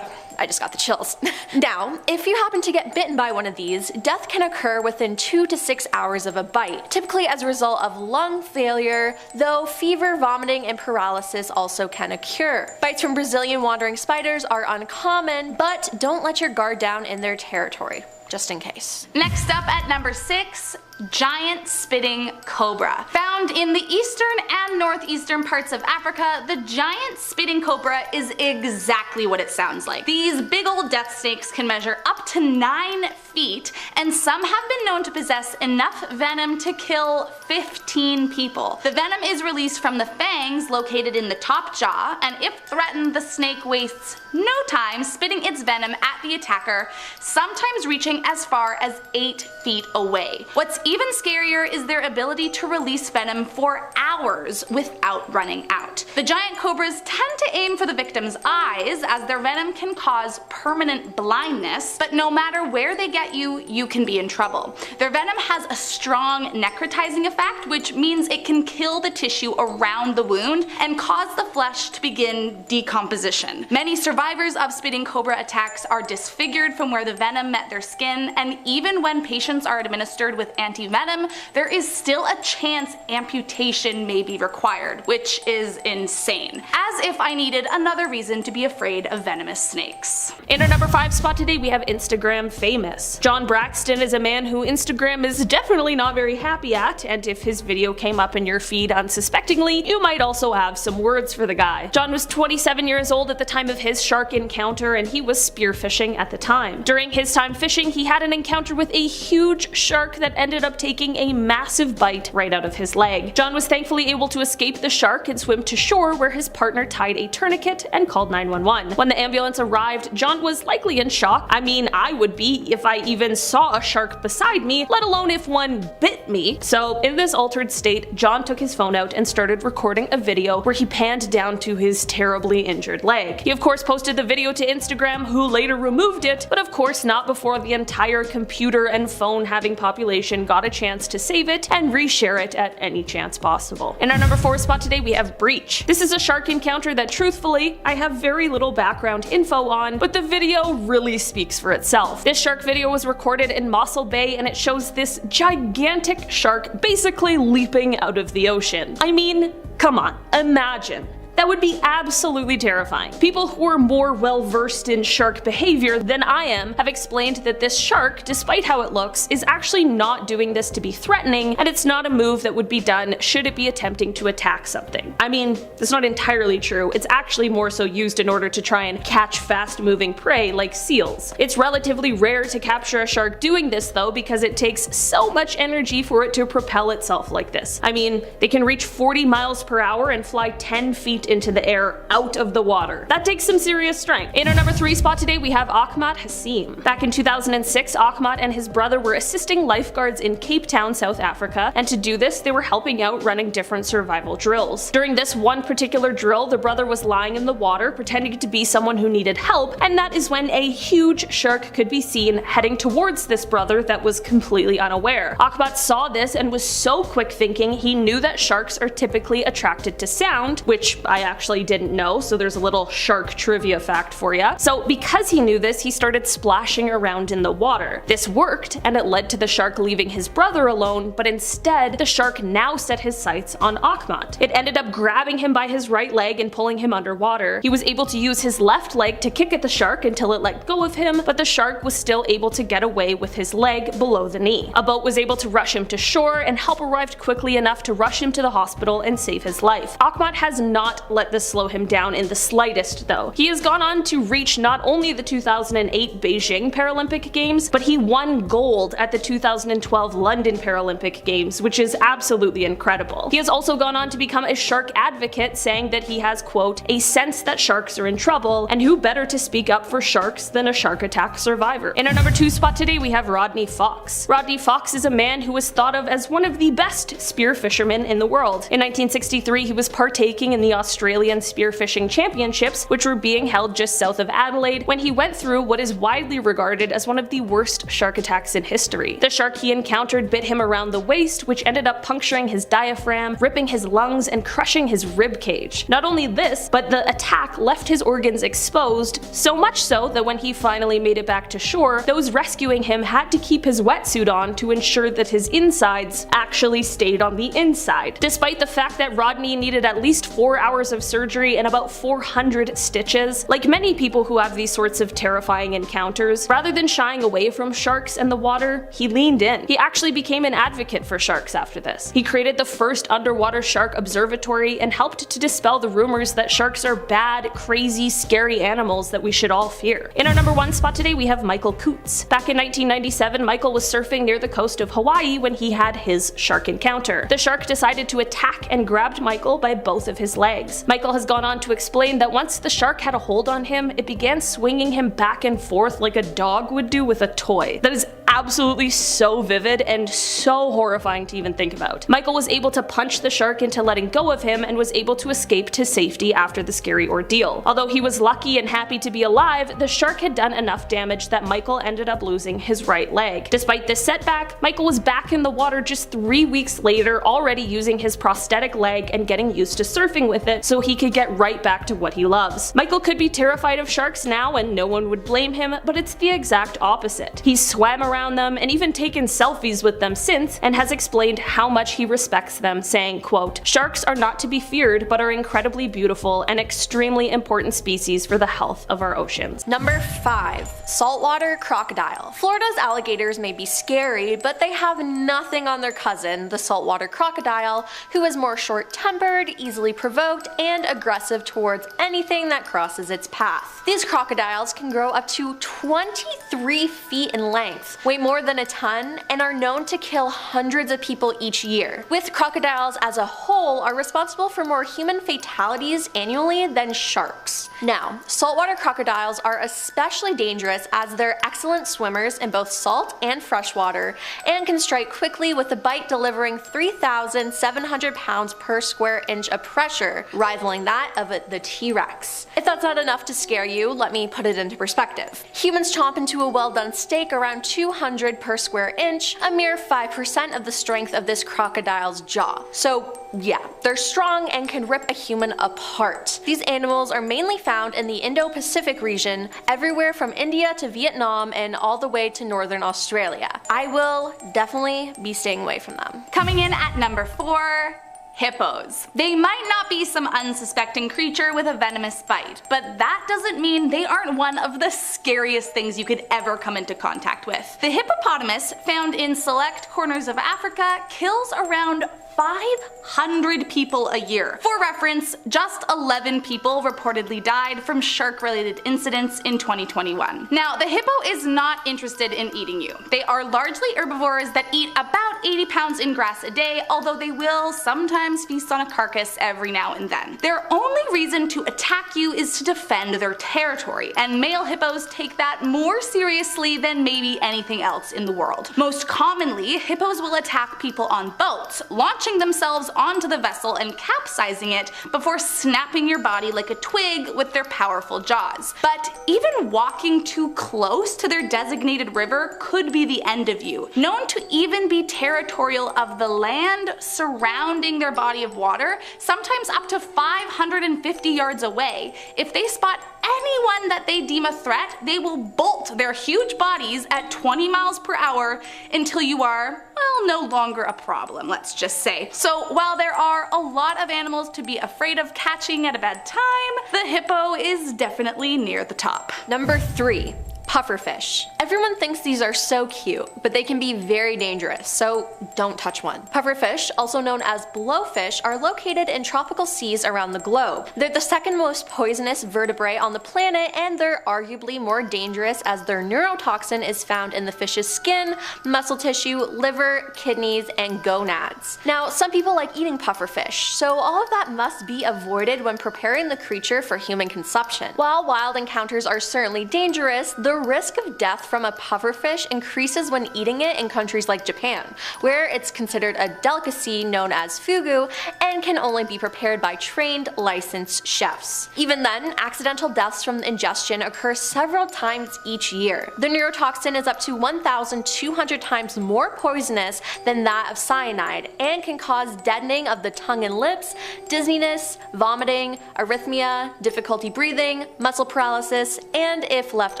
I just got the chills. Now, if you happen to get bitten by one of these, death can occur within 2 to 6 hours of a bite, typically as a result of lung failure, though fever, vomiting, and paralysis also can occur. Bites from Brazilian wandering spiders are uncommon, but don't let your guard down in their territory, just in case. Next up at number 6, giant spitting cobra. Found in the eastern and northeastern parts of Africa, the giant spitting cobra is exactly what it sounds like. These big old death snakes can measure up to 9 feet, and some have been known to possess enough venom to kill 15 people. The venom is released from the fangs located in the top jaw, and if threatened, the snake wastes no time spitting its venom at the attacker, sometimes reaching reaching as far as 8 feet away. What's even scarier is their ability to release venom for hours without running out. The giant cobras tend to aim for the victim's eyes, as their venom can cause permanent blindness, but no matter where they get you, you can be in trouble. Their venom has a strong necrotizing effect, which means it can kill the tissue around the wound and cause the flesh to begin decomposition. Many survivors of spitting cobra attacks are disfigured from where the venom met their skin, and even when patients are administered with anti-venom, there is still a chance amputation may be required, which is insane. As if I needed another reason to be afraid of venomous snakes. In our number 5 spot today, we have Instagram famous. John Braxton is a man who Instagram is definitely not very happy at, and if his video came up in your feed unsuspectingly, you might also have some words for the guy. John was 27 years old at the time of his shark encounter, and he was spearfishing at the time. During his time fishing, he had an encounter with a huge shark that ended up taking a massive bite right out of his leg. John was thankfully able to escape the shark and swim to shore, where his partner tied a tourniquet and called 911. When the ambulance arrived, John was likely in shock. I mean, I would be if I even saw a shark beside me, let alone if one bit me. So in this altered state, John took his phone out and started recording a video where he panned down to his terribly injured leg. He of course posted the video to Instagram, who later removed it, but of course not before the entire computer and phone having population got a chance to save it and reshare it at any chance possible. In our number 4 spot today, we have Breach. This is a shark encounter that truthfully I have very little background info on, but the video really speaks for itself. This shark video was recorded in Mossel Bay, and it shows this gigantic shark basically leaping out of the ocean. I mean, come on, imagine. That would be absolutely terrifying. People who are more well versed in shark behavior than I am have explained that this shark, despite how it looks, is actually not doing this to be threatening, and it's not a move that would be done should it be attempting to attack something. I mean, that's not entirely true. It's actually more so used in order to try and catch fast-moving prey like seals. It's relatively rare to capture a shark doing this though, because it takes so much energy for it to propel itself like this. I mean, they can reach 40 miles per hour and fly 10 feet into the air out of the water. That takes some serious strength. In our number 3 spot today, we have Ahmad Hassim. Back in 2006, Ahmad and his brother were assisting lifeguards in Cape Town, South Africa, and to do this, they were helping out running different survival drills. During this one particular drill, the brother was lying in the water, pretending to be someone who needed help, and that is when a huge shark could be seen heading towards this brother that was completely unaware. Ahmad saw this and was so quick thinking he knew that sharks are typically attracted to sound, which I actually didn't know, so there's a little shark trivia fact for ya. So because he knew this, he started splashing around in the water. This worked, and it led to the shark leaving his brother alone, but instead, the shark now set his sights on Ahmad. It ended up grabbing him by his right leg and pulling him underwater. He was able to use his left leg to kick at the shark until it let go of him, but the shark was still able to get away with his leg below the knee. A boat was able to rush him to shore, and help arrived quickly enough to rush him to the hospital and save his life. Ahmad has not let this slow him down in the slightest though. He has gone on to reach not only the 2008 Beijing Paralympic Games, but he won gold at the 2012 London Paralympic Games, which is absolutely incredible. He has also gone on to become a shark advocate, saying that he has, quote, a sense that sharks are in trouble, and who better to speak up for sharks than a shark attack survivor. In our number 2 spot today, we have Rodney Fox. Rodney Fox is a man who was thought of as one of the best spear fishermen in the world. In 1963, he was partaking in the Australian Spearfishing Championships, which were being held just south of Adelaide, when he went through what is widely regarded as one of the worst shark attacks in history. The shark he encountered bit him around the waist, which ended up puncturing his diaphragm, ripping his lungs, and crushing his rib cage. Not only this, but the attack left his organs exposed, so much so that when he finally made it back to shore, those rescuing him had to keep his wetsuit on to ensure that his insides actually stayed on the inside. Despite the fact that Rodney needed at least 4 hours of surgery and about 400 stitches, like many people who have these sorts of terrifying encounters, rather than shying away from sharks and the water, he leaned in. He actually became an advocate for sharks after this. He created the first underwater shark observatory and helped to dispel the rumors that sharks are bad, crazy, scary animals that we should all fear. In our number 1 spot today, we have Michael Coots. Back in 1997, Michael was surfing near the coast of Hawaii when he had his shark encounter. The shark decided to attack and grabbed Michael by both of his legs. fangs. Michael has gone on to explain that once the shark had a hold on him, it began swinging him back and forth like a dog would do with a toy. That is absolutely so vivid and so horrifying to even think about. Michael was able to punch the shark into letting go of him and was able to escape to safety after the scary ordeal. Although he was lucky and happy to be alive, the shark had done enough damage that Michael ended up losing his right leg. Despite this setback, Michael was back in the water just 3 weeks later, already using his prosthetic leg and getting used to surfing with it so he could get right back to what he loves. Michael could be terrified of sharks now and no one would blame him, but it's the exact opposite. He's swam around them and even taken selfies with them since, and has explained how much he respects them, saying, quote, "Sharks are not to be feared but are incredibly beautiful and extremely important species for the health of our oceans." Number 5. Saltwater Crocodile. Florida's alligators may be scary, but they have nothing on their cousin, the saltwater crocodile, who is more short-tempered, easily provoked, and aggressive towards anything that crosses its path. These crocodiles can grow up to 23 feet in length, weigh more than a ton, and are known to kill hundreds of people each year, with crocodiles as a whole are responsible for more human fatalities annually than sharks. Now, saltwater crocodiles are especially dangerous as they're excellent swimmers in both salt and fresh water, and can strike quickly with a bite delivering 3,700 pounds per square inch of pressure, rivaling that of the T-Rex. If that's not enough to scare you, let me put it into perspective. Humans chomp into a well-done steak around 200 per square inch, a mere 5% of the strength of this crocodile's jaw. So yeah, they're strong and can rip a human apart. These animals are mainly found in the Indo-Pacific region, everywhere from India to Vietnam and all the way to northern Australia. I will definitely be staying away from them. Coming in at number 4, hippos. They might not be some unsuspecting creature with a venomous bite, but that doesn't mean they aren't one of the scariest things you could ever come into contact with. The hippopotamus, found in select corners of Africa, kills around 500 people a year. For reference, just 11 people reportedly died from shark-related incidents in 2021. Now, the hippo is not interested in eating you. They are largely herbivores that eat about 80 pounds in grass a day, although they will sometimes feast on a carcass every now and then. Their only reason to attack you is to defend their territory, and male hippos take that more seriously than maybe anything else in the world. Most commonly, hippos will attack people on boats, launching themselves onto the vessel and capsizing it before snapping your body like a twig with their powerful jaws. But even walking too close to their designated river could be the end of you. Known to even be territorial of the land surrounding their body of water, sometimes up to 550 yards away. If they spot anyone that they deem a threat, they will bolt their huge bodies at 20 miles per hour until you are, well, no longer a problem, let's just say. So while there are a lot of animals to be afraid of catching at a bad time, the hippo is definitely near the top. Number 3. Pufferfish. Everyone thinks these are so cute, but they can be very dangerous, so don't touch one. Pufferfish, also known as blowfish, are located in tropical seas around the globe. They're the second most poisonous vertebrae on the planet, and they're arguably more dangerous as their neurotoxin is found in the fish's skin, muscle tissue, liver, kidneys, and gonads. Now, some people like eating pufferfish, so all of that must be avoided when preparing the creature for human consumption. While wild encounters are certainly dangerous, the risk of death from a pufferfish increases when eating it in countries like Japan, where it's considered a delicacy known as fugu and can only be prepared by trained, licensed chefs. Even then, accidental deaths from ingestion occur several times each year. The neurotoxin is up to 1,200 times more poisonous than that of cyanide and can cause deadening of the tongue and lips, dizziness, vomiting, arrhythmia, difficulty breathing, muscle paralysis, and if left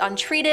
untreated,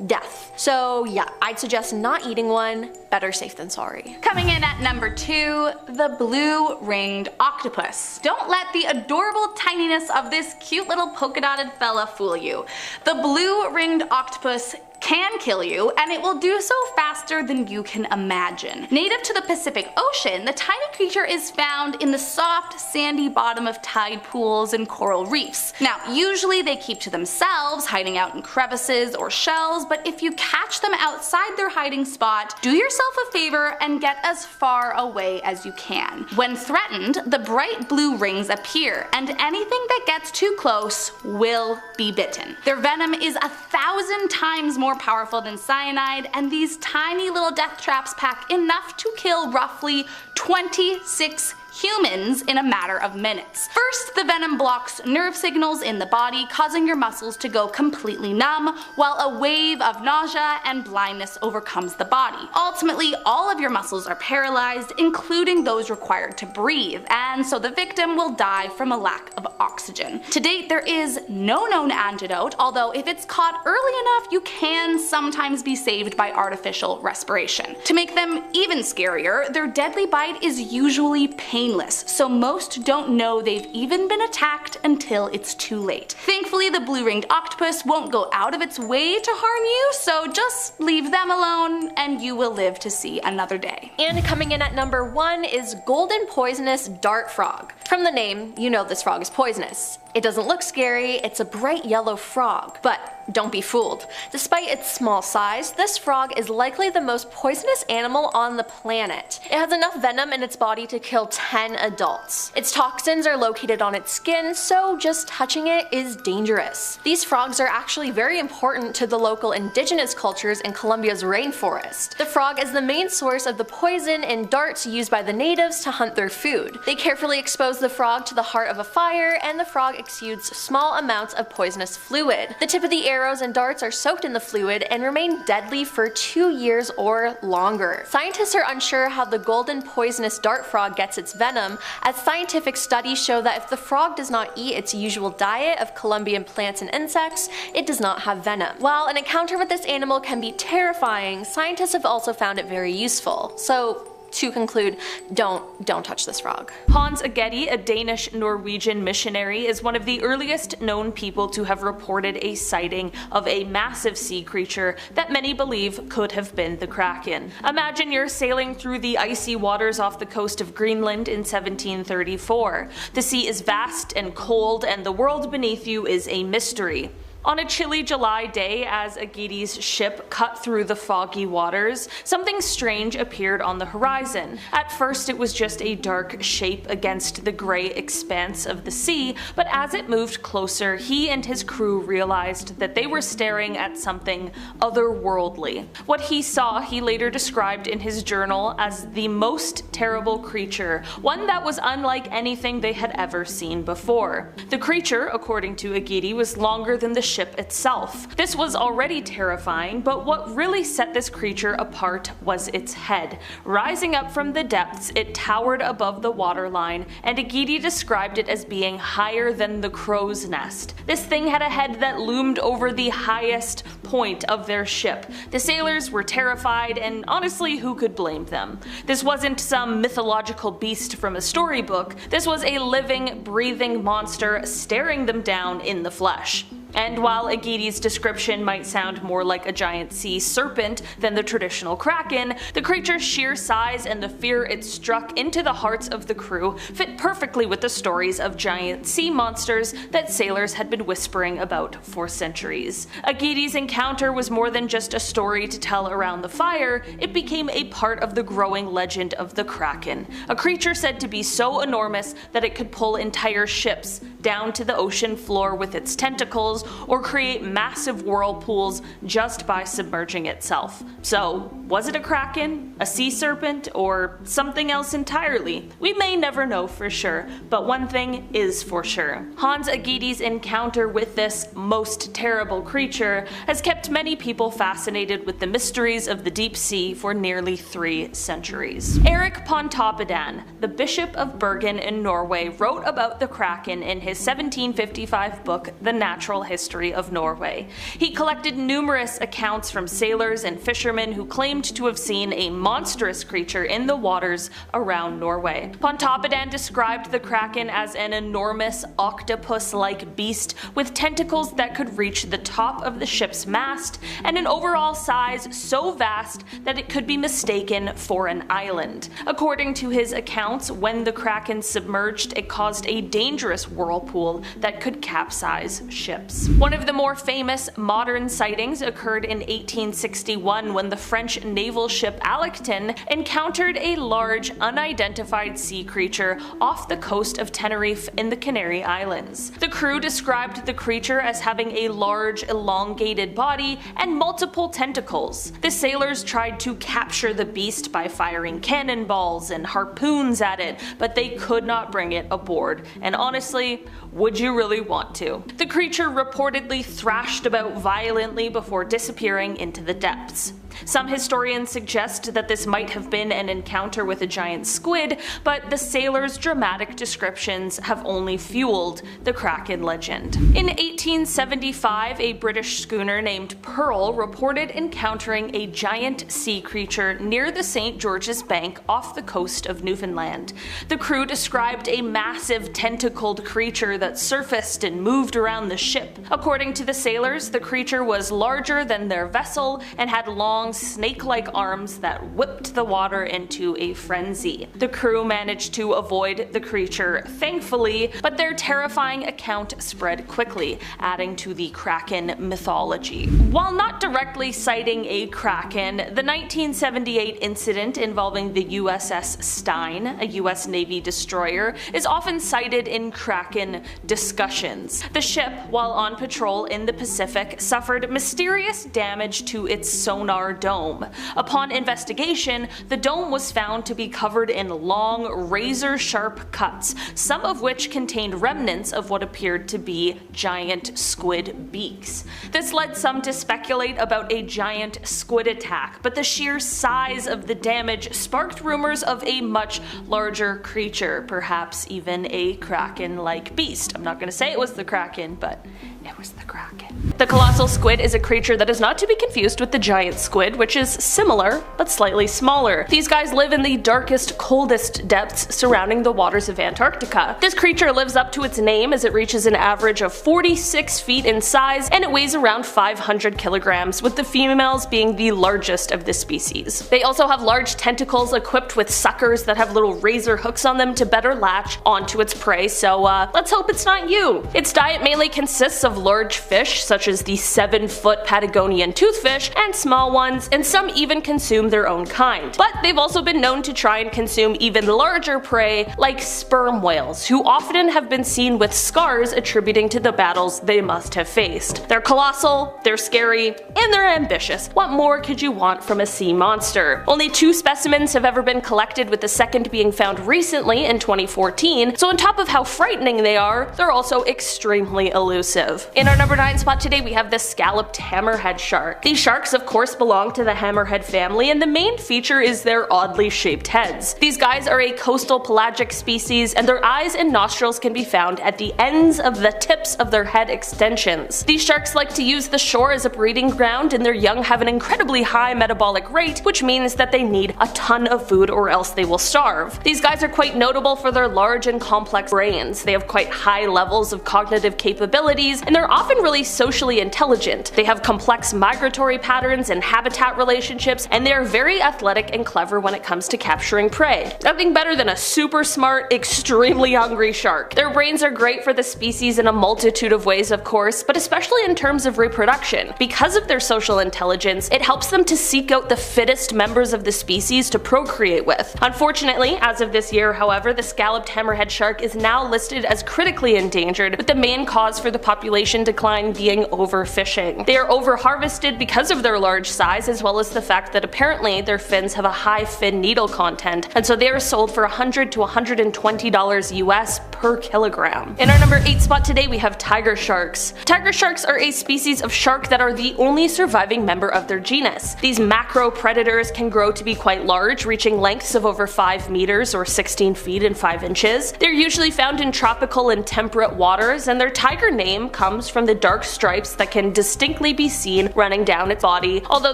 death. So yeah, I'd suggest not eating one. Better safe than sorry. Coming in at number 2, the blue-ringed octopus. Don't let the adorable tininess of this cute little polka-dotted fella fool you. The blue-ringed octopus can kill you, and it will do so faster than you can imagine. Native to the Pacific Ocean, the tiny creature is found in the soft, sandy bottom of tide pools and coral reefs. Now, usually they keep to themselves, hiding out in crevices or shells, but if you catch them outside their hiding spot, do yourself a favor and get as far away as you can. When threatened, the bright blue rings appear, and anything that gets too close will be bitten. Their venom is 1,000 times more powerful than cyanide, and these tiny little death traps pack enough to kill roughly 26 humans in a matter of minutes. First, the venom blocks nerve signals in the body, causing your muscles to go completely numb, while a wave of nausea and blindness overcomes the body. Ultimately, all of your muscles are paralyzed, including those required to breathe, and so the victim will die from a lack of oxygen. To date, there is no known antidote, although if it's caught early enough, you can sometimes be saved by artificial respiration. To make them even scarier, their deadly bite is usually painless, so most don't know they've even been attacked until it's too late. Thankfully, the blue-ringed octopus won't go out of its way to harm you, so just leave them alone and you will live to see another day. And coming in at number 1 is golden poisonous dart frog. From the name, you know this frog is poisonous. It doesn't look scary, it's a bright yellow frog. But don't be fooled. Despite its small size, this frog is likely the most poisonous animal on the planet. It has enough venom in its body to kill 10 adults. Its toxins are located on its skin, so just touching it is dangerous. These frogs are actually very important to the local indigenous cultures in Colombia's rainforest. The frog is the main source of the poison and darts used by the natives to hunt their food. They carefully expose the frog to the heart of a fire, and the frog exudes small amounts of poisonous fluid. The tip of the arrows and darts are soaked in the fluid and remain deadly for 2 years or longer. Scientists are unsure how the golden poisonous dart frog gets its venom, as scientific studies show that if the frog does not eat its usual diet of Colombian plants and insects, it does not have venom. While an encounter with this animal can be terrifying, scientists have also found it very useful. So, to conclude, don't touch this frog. Hans Egede, a Danish-Norwegian missionary, is one of the earliest known people to have reported a sighting of a massive sea creature that many believe could have been the Kraken. Imagine you're sailing through the icy waters off the coast of Greenland in 1734. The sea is vast and cold, and the world beneath you is a mystery. On a chilly July day, as Egede's ship cut through the foggy waters, something strange appeared on the horizon. At first it was just a dark shape against the grey expanse of the sea, but as it moved closer, he and his crew realized that they were staring at something otherworldly. What he saw he later described in his journal as the most terrible creature, one that was unlike anything they had ever seen before. The creature, according to Egede, was longer than the ship itself. This was already terrifying, but what really set this creature apart was its head. Rising up from the depths, it towered above the waterline, and Egede described it as being higher than the crow's nest. This thing had a head that loomed over the highest point of their ship. The sailors were terrified, and honestly, who could blame them? This wasn't some mythological beast from a storybook. This was a living, breathing monster staring them down in the flesh. And while Egede's description might sound more like a giant sea serpent than the traditional kraken, the creature's sheer size and the fear it struck into the hearts of the crew fit perfectly with the stories of giant sea monsters that sailors had been whispering about for centuries. Egede's encounter was more than just a story to tell around the fire, it became a part of the growing legend of the kraken, a creature said to be so enormous that it could pull entire ships down to the ocean floor with its tentacles, or create massive whirlpools just by submerging itself. So, was it a kraken, a sea serpent, or something else entirely? We may never know for sure, but one thing is for sure. Hans Egede's encounter with this most terrible creature has kept many people fascinated with the mysteries of the deep sea for nearly 3 centuries. Erik Pontoppidan, the Bishop of Bergen in Norway, wrote about the kraken in his 1755 book, The Natural history of Norway. He collected numerous accounts from sailors and fishermen who claimed to have seen a monstrous creature in the waters around Norway. Pontoppidan described the kraken as an enormous octopus-like beast with tentacles that could reach the top of the ship's mast, and an overall size so vast that it could be mistaken for an island. According to his accounts, when the kraken submerged, it caused a dangerous whirlpool that could capsize ships. One of the more famous modern sightings occurred in 1861 when the French naval ship Alacton encountered a large unidentified sea creature off the coast of Tenerife in the Canary Islands. The crew described the creature as having a large elongated body and multiple tentacles. The sailors tried to capture the beast by firing cannonballs and harpoons at it, but they could not bring it aboard. And honestly, would you really want to? The creature reportedly thrashed about violently before disappearing into the depths. Some historians suggest that this might have been an encounter with a giant squid, but the sailors' dramatic descriptions have only fueled the kraken legend. In 1875, a British schooner named Pearl reported encountering a giant sea creature near the St. George's Bank off the coast of Newfoundland. The crew described a massive tentacled creature that surfaced and moved around the ship. According to the sailors, the creature was larger than their vessel and had long snake-like arms that whipped the water into a frenzy. The crew managed to avoid the creature, thankfully, but their terrifying account spread quickly, adding to the kraken mythology. While not directly citing a kraken, the 1978 incident involving the USS Stein, a US Navy destroyer, is often cited in kraken discussions. The ship, while on patrol in the Pacific, suffered mysterious damage to its sonar dome. Upon investigation, the dome was found to be covered in long, razor-sharp cuts, some of which contained remnants of what appeared to be giant squid beaks. This led some to speculate about a giant squid attack, but the sheer size of the damage sparked rumors of a much larger creature, perhaps even a kraken-like beast. I'm not going to say it was the kraken, but it was the kraken. The colossal squid is a creature that is not to be confused with the giant squid, which is similar but slightly smaller. These guys live in the darkest, coldest depths surrounding the waters of Antarctica. This creature lives up to its name as it reaches an average of 46 feet in size, and it weighs around 500 kilograms, with the females being the largest of the species. They also have large tentacles equipped with suckers that have little razor hooks on them to better latch onto its prey, so let's hope it's not you. Its diet mainly consists of large fish such as the 7-foot Patagonian toothfish and small ones, and some even consume their own kind. But they've also been known to try and consume even larger prey like sperm whales, who often have been seen with scars attributing to the battles they must have faced. They're colossal, they're scary, and they're ambitious. What more could you want from a sea monster? Only 2 specimens have ever been collected, with the second being found recently in 2014, so on top of how frightening they are, they're also extremely elusive. In our number 9 spot today, we have the scalloped hammerhead shark. These sharks of course belong to the hammerhead family, and the main feature is their oddly shaped heads. These guys are a coastal pelagic species, and their eyes and nostrils can be found at the ends of the tips of their head extensions. These sharks like to use the shore as a breeding ground, and their young have an incredibly high metabolic rate, which means that they need a ton of food or else they will starve. These guys are quite notable for their large and complex brains. They have quite high levels of cognitive capabilities, and they're often really socially intelligent. They have complex migratory patterns and habitat relationships, and they are very athletic and clever when it comes to capturing prey. Nothing better than a super smart, extremely hungry shark. Their brains are great for the species in a multitude of ways, of course, but especially in terms of reproduction. Because of their social intelligence, it helps them to seek out the fittest members of the species to procreate with. Unfortunately, as of this year, however, the scalloped hammerhead shark is now listed as critically endangered, with the main cause for the population decline being overfishing. They are overharvested because of their large size, as well as the fact that apparently their fins have a high fin needle content, and so they are sold for $100 to $120 US per kilogram. In our number 8 spot today we have tiger sharks. Tiger sharks are a species of shark that are the only surviving member of their genus. These macro predators can grow to be quite large, reaching lengths of over 5 meters or 16 feet and 5 inches. They're usually found in tropical and temperate waters, and their tiger name comes from the dark stripes that can distinctly be seen running down its body, although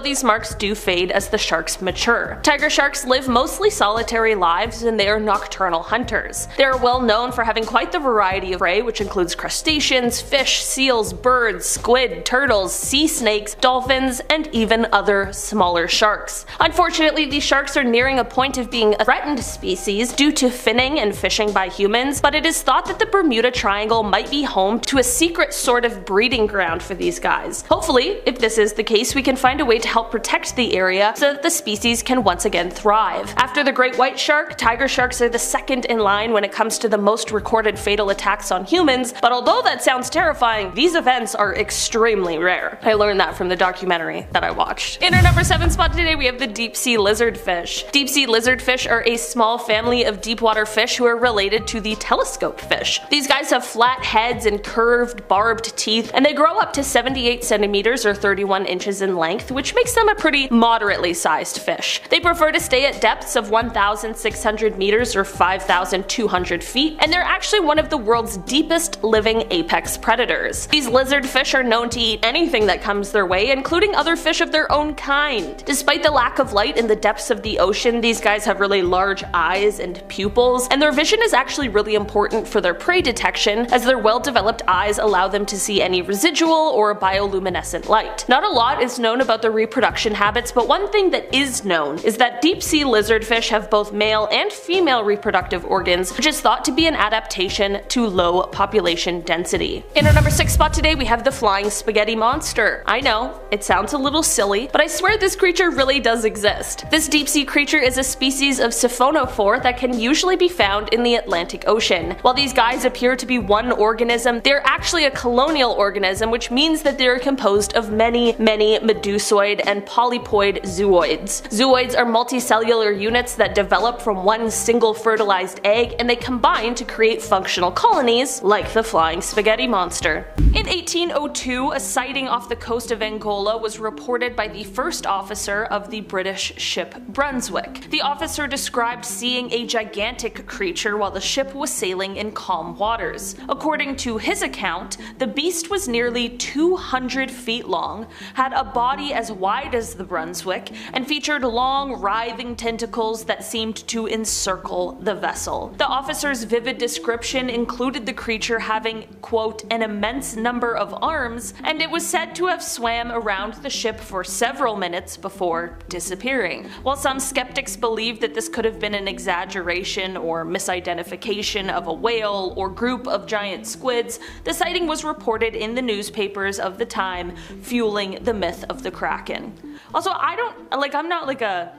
these marks do fade as the sharks mature. Tiger sharks live mostly solitary lives, and they are nocturnal hunters. They are well known for having quite the variety of prey, which includes crustaceans, fish, seals, birds, squid, turtles, sea snakes, dolphins, and even other smaller sharks. Unfortunately, these sharks are nearing a point of being a threatened species due to finning and fishing by humans, but it is thought that the Bermuda Triangle might be home to a secret sort of breeding ground for these guys. Hopefully, if this is the case, we can find a way to help protect the area so that the species can once again thrive. After the great white shark, tiger sharks are the second in line when it comes to the most recorded fatal attacks on humans, but although that sounds terrifying, these events are extremely rare. I learned that from the documentary that I watched. In our number 7 spot today we have the deep sea lizardfish. Deep sea lizardfish are a small family of deep water fish who are related to the telescope fish. These guys have flat heads and curved, barbed teeth, and they grow up to 78 centimeters or 31 inches in length, which makes them a pretty moderately sized fish. They prefer to stay at depths of 1,600 meters or 5,200 feet, and they're actually one of the world's deepest living apex predators. These lizardfish are known to eat anything that comes their way, including other fish of their own kind. Despite the lack of light in the depths of the ocean, these guys have really large eyes and pupils, and their vision is actually really important for their prey detection, as their well-developed eyes allow them to see any residual or bioluminescent light. Not a lot is known about their reproduction habits, but one thing that is known is that deep sea lizardfish have both male and female reproductive organs, which is thought to be an adaptation to low population density. In our number 6 spot today we have the flying spaghetti monster. I know, it sounds a little silly, but I swear this creature really does exist. This deep sea creature is a species of siphonophore that can usually be found in the Atlantic Ocean. While these guys appear to be one organism, they're actually a colonial organism, which means that they're composed of many medusoid and polypoid zooids. Zooids are multicellular units that develop from one single fertilized egg, and they combine to create functional colonies like the flying spaghetti monster. In 1802, a sighting off the coast of Angola was reported by the first officer of the British ship Brunswick. The officer described seeing a gigantic creature while the ship was sailing in calm waters. According to his account, the beast was nearly 200 feet long, had a body as wide as the Brunswick, and featured long, writhing tentacles that seemed to encircle the vessel. The officer's vivid description included the creature having, quote, an immense number of arms, and it was said to have swam around the ship for several minutes before disappearing. While some skeptics believe that this could have been an exaggeration or misidentification of a whale or group of giant squids, the sighting was reported in the newspapers of the time, fueling the myth of the Kraken. Also, I'm not like a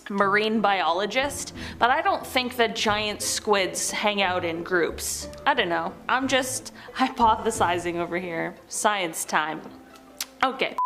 marine biologist, but I don't think that giant squids hang out in groups. I don't know. I'm just hypothesizing over here. Science time. Okay.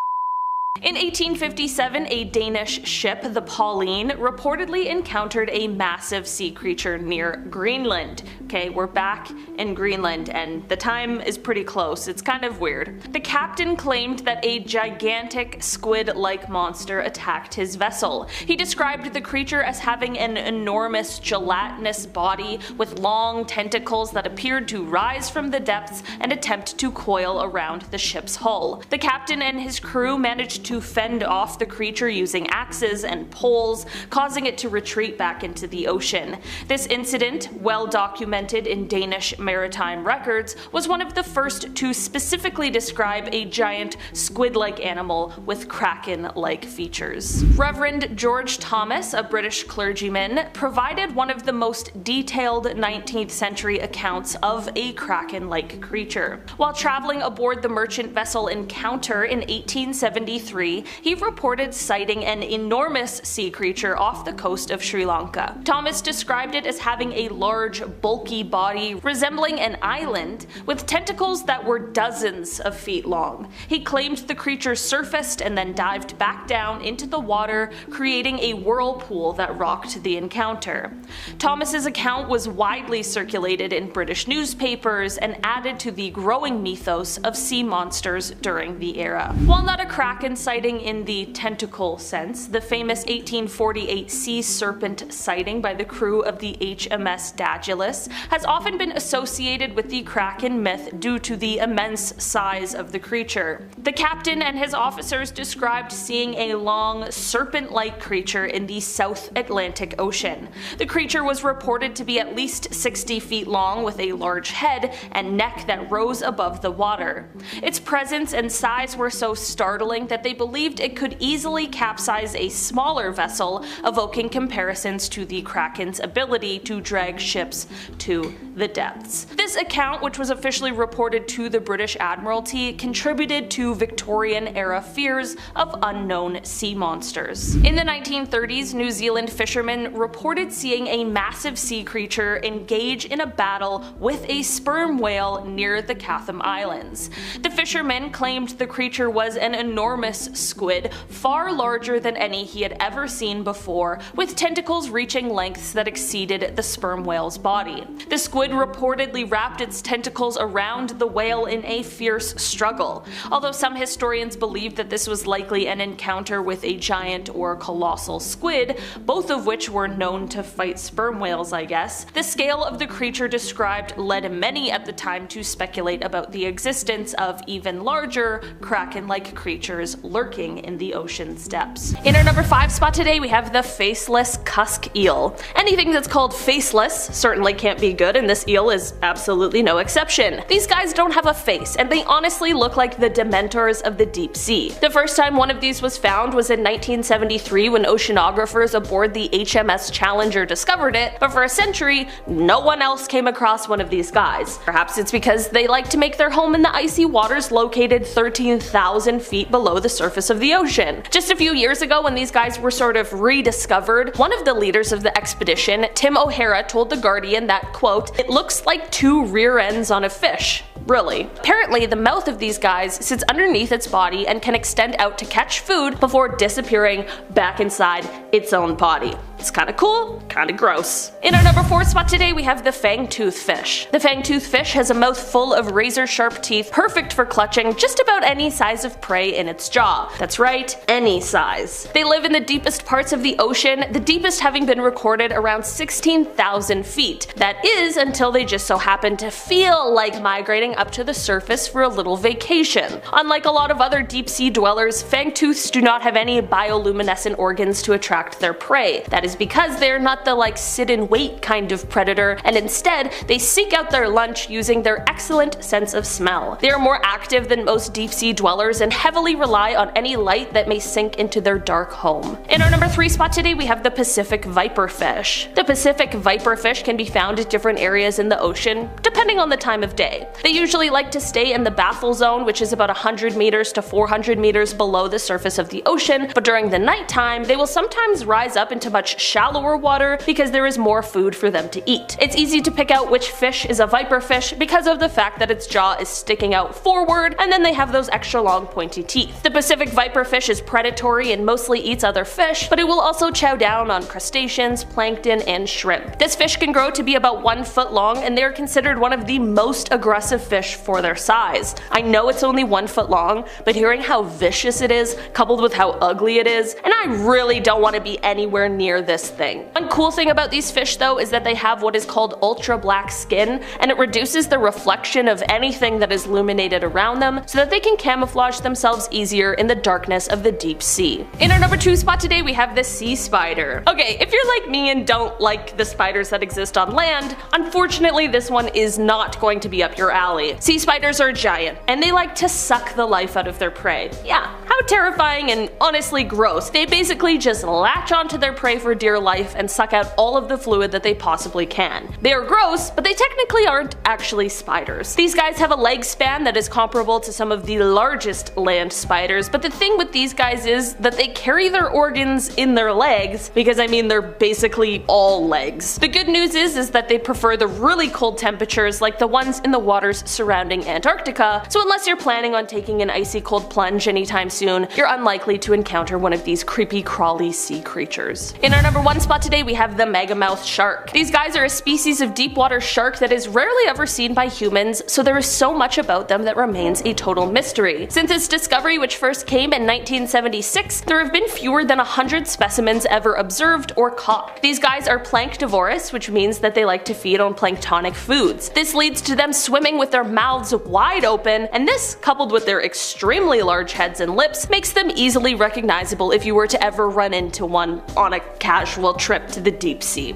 In 1857, a Danish ship, the Pauline, reportedly encountered a massive sea creature near Greenland. Okay, we're back in Greenland, and the time is pretty close. It's kind of weird. The captain claimed that a gigantic squid-like monster attacked his vessel. He described the creature as having an enormous gelatinous body with long tentacles that appeared to rise from the depths and attempt to coil around the ship's hull. The captain and his crew managed to fend off the creature using axes and poles, causing it to retreat back into the ocean. This incident, well documented in Danish maritime records, was one of the first to specifically describe a giant squid-like animal with kraken-like features. Reverend George Thomas, a British clergyman, provided one of the most detailed 19th century accounts of a kraken-like creature. While traveling aboard the merchant vessel Encounter in 1873, 1993, he reported sighting an enormous sea creature off the coast of Sri Lanka. Thomas described it as having a large, bulky body resembling an island, with tentacles that were dozens of feet long. He claimed the creature surfaced and then dived back down into the water, creating a whirlpool that rocked the encounter. Thomas's account was widely circulated in British newspapers and added to the growing mythos of sea monsters during the era. While not a kraken sighting in the tentacle sense, the famous 1848 sea serpent sighting by the crew of the HMS Daedalus has often been associated with the kraken myth due to the immense size of the creature. The captain and his officers described seeing a long, serpent-like creature in the South Atlantic Ocean. The creature was reported to be at least 60 feet long, with a large head and neck that rose above the water. Its presence and size were so startling that they believed it could easily capsize a smaller vessel, evoking comparisons to the kraken's ability to drag ships to the depths. This account, which was officially reported to the British Admiralty, contributed to Victorian-era fears of unknown sea monsters. In the 1930s, New Zealand fishermen reported seeing a massive sea creature engage in a battle with a sperm whale near the Chatham Islands. The fishermen claimed the creature was an enormous squid, far larger than any he had ever seen before, with tentacles reaching lengths that exceeded the sperm whale's body. The squid reportedly wrapped its tentacles around the whale in a fierce struggle. Although some historians believe that this was likely an encounter with a giant or colossal squid, both of which were known to fight sperm whales, I guess, the scale of the creature described led many at the time to speculate about the existence of even larger, kraken-like creatures lurking in the ocean's depths. In our number 5 spot today, we have the faceless kusk eel. Anything that's called faceless certainly can't be good, and this eel is absolutely no exception. These guys don't have a face, and they honestly look like the dementors of the deep sea. The first time one of these was found was in 1973 when oceanographers aboard the HMS Challenger discovered it, but for a century, no one else came across one of these guys. Perhaps it's because they like to make their home in the icy waters located 13,000 feet below the surface of the ocean. Just a few years ago, when these guys were sort of rediscovered, one of the leaders of the expedition, Tim O'Hara, told The Guardian that, quote, "It looks like 2 rear ends on a fish." Really. Apparently, the mouth of these guys sits underneath its body and can extend out to catch food before disappearing back inside its own body. It's kinda cool, kinda gross. In our number 4 spot today, we have the fangtooth fish. The fangtooth fish has a mouth full of razor-sharp teeth, perfect for clutching just about any size of prey in its jaw. That's right, any size. They live in the deepest parts of the ocean, the deepest having been recorded around 16,000 feet. That is, until they just so happen to feel like migrating up to the surface for a little vacation. Unlike a lot of other deep-sea dwellers, fangtooths do not have any bioluminescent organs to attract their prey. That is because they're not the sit-and-wait kind of predator, and instead, they seek out their lunch using their excellent sense of smell. They are more active than most deep-sea dwellers and heavily rely on any light that may sink into their dark home. In our number 3 spot today, we have the Pacific viperfish. The Pacific viperfish can be found at different areas in the ocean, depending on the time of day. They usually like to stay in the baffle zone, which is about 100 meters to 400 meters below the surface of the ocean, but during the nighttime, they will sometimes rise up into much shallower water because there is more food for them to eat. It's easy to pick out which fish is a viperfish because of the fact that its jaw is sticking out forward, and then they have those extra long pointy teeth. The Pacific viperfish is predatory and mostly eats other fish, but it will also chow down on crustaceans, plankton, and shrimp. This fish can grow to be about 1 foot long, and they are considered one of the most aggressive fish for their size. I know it's only 1 foot long, but hearing how vicious it is, coupled with how ugly it is, and I really don't want to be anywhere near this thing. One cool thing about these fish though is that they have what is called ultra black skin, and it reduces the reflection of anything that is illuminated around them so that they can camouflage themselves easier in the darkness of the deep sea. In our number 2 spot today, we have the sea spider. Okay, if you're like me and don't like the spiders that exist on land, unfortunately this one is not going to be up your alley. Sea spiders are giant, and they like to suck the life out of their prey. Yeah, How terrifying and honestly gross. They basically just latch onto their prey for dear life and suck out all of the fluid that they possibly can. They are gross, but they technically aren't actually spiders. These guys have a leg span that is comparable to some of the largest land spiders, but the thing with these guys is that they carry their organs in their legs, because I mean they're basically all legs. The good news is that they prefer the really cold temperatures like the ones in the waters surrounding Antarctica, so unless you're planning on taking an icy cold plunge anytime soon, you're unlikely to encounter one of these creepy crawly sea creatures. In our number 1 spot today we have the Megamouth shark. These guys are a species of deep water shark that is rarely ever seen by humans, so there is so much about them that remains a total mystery. Since its discovery, which first came in 1976, there have been fewer than 100 specimens ever observed or caught. These guys are planktivorous, which means that they like to feed on planktonic foods. This leads to them swimming with their mouths wide open, and this, coupled with their extremely large heads and lips, makes them easily recognizable if you were to ever run into one on a casual trip to the deep sea.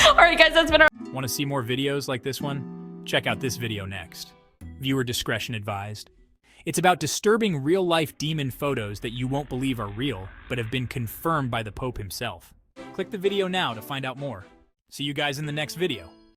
Alright guys, that's been our— Want to see more videos like this one? Check out this video next. Viewer discretion advised. It's about disturbing real-life demon photos that you won't believe are real, but have been confirmed by the Pope himself. Click the video now to find out more. See you guys in the next video.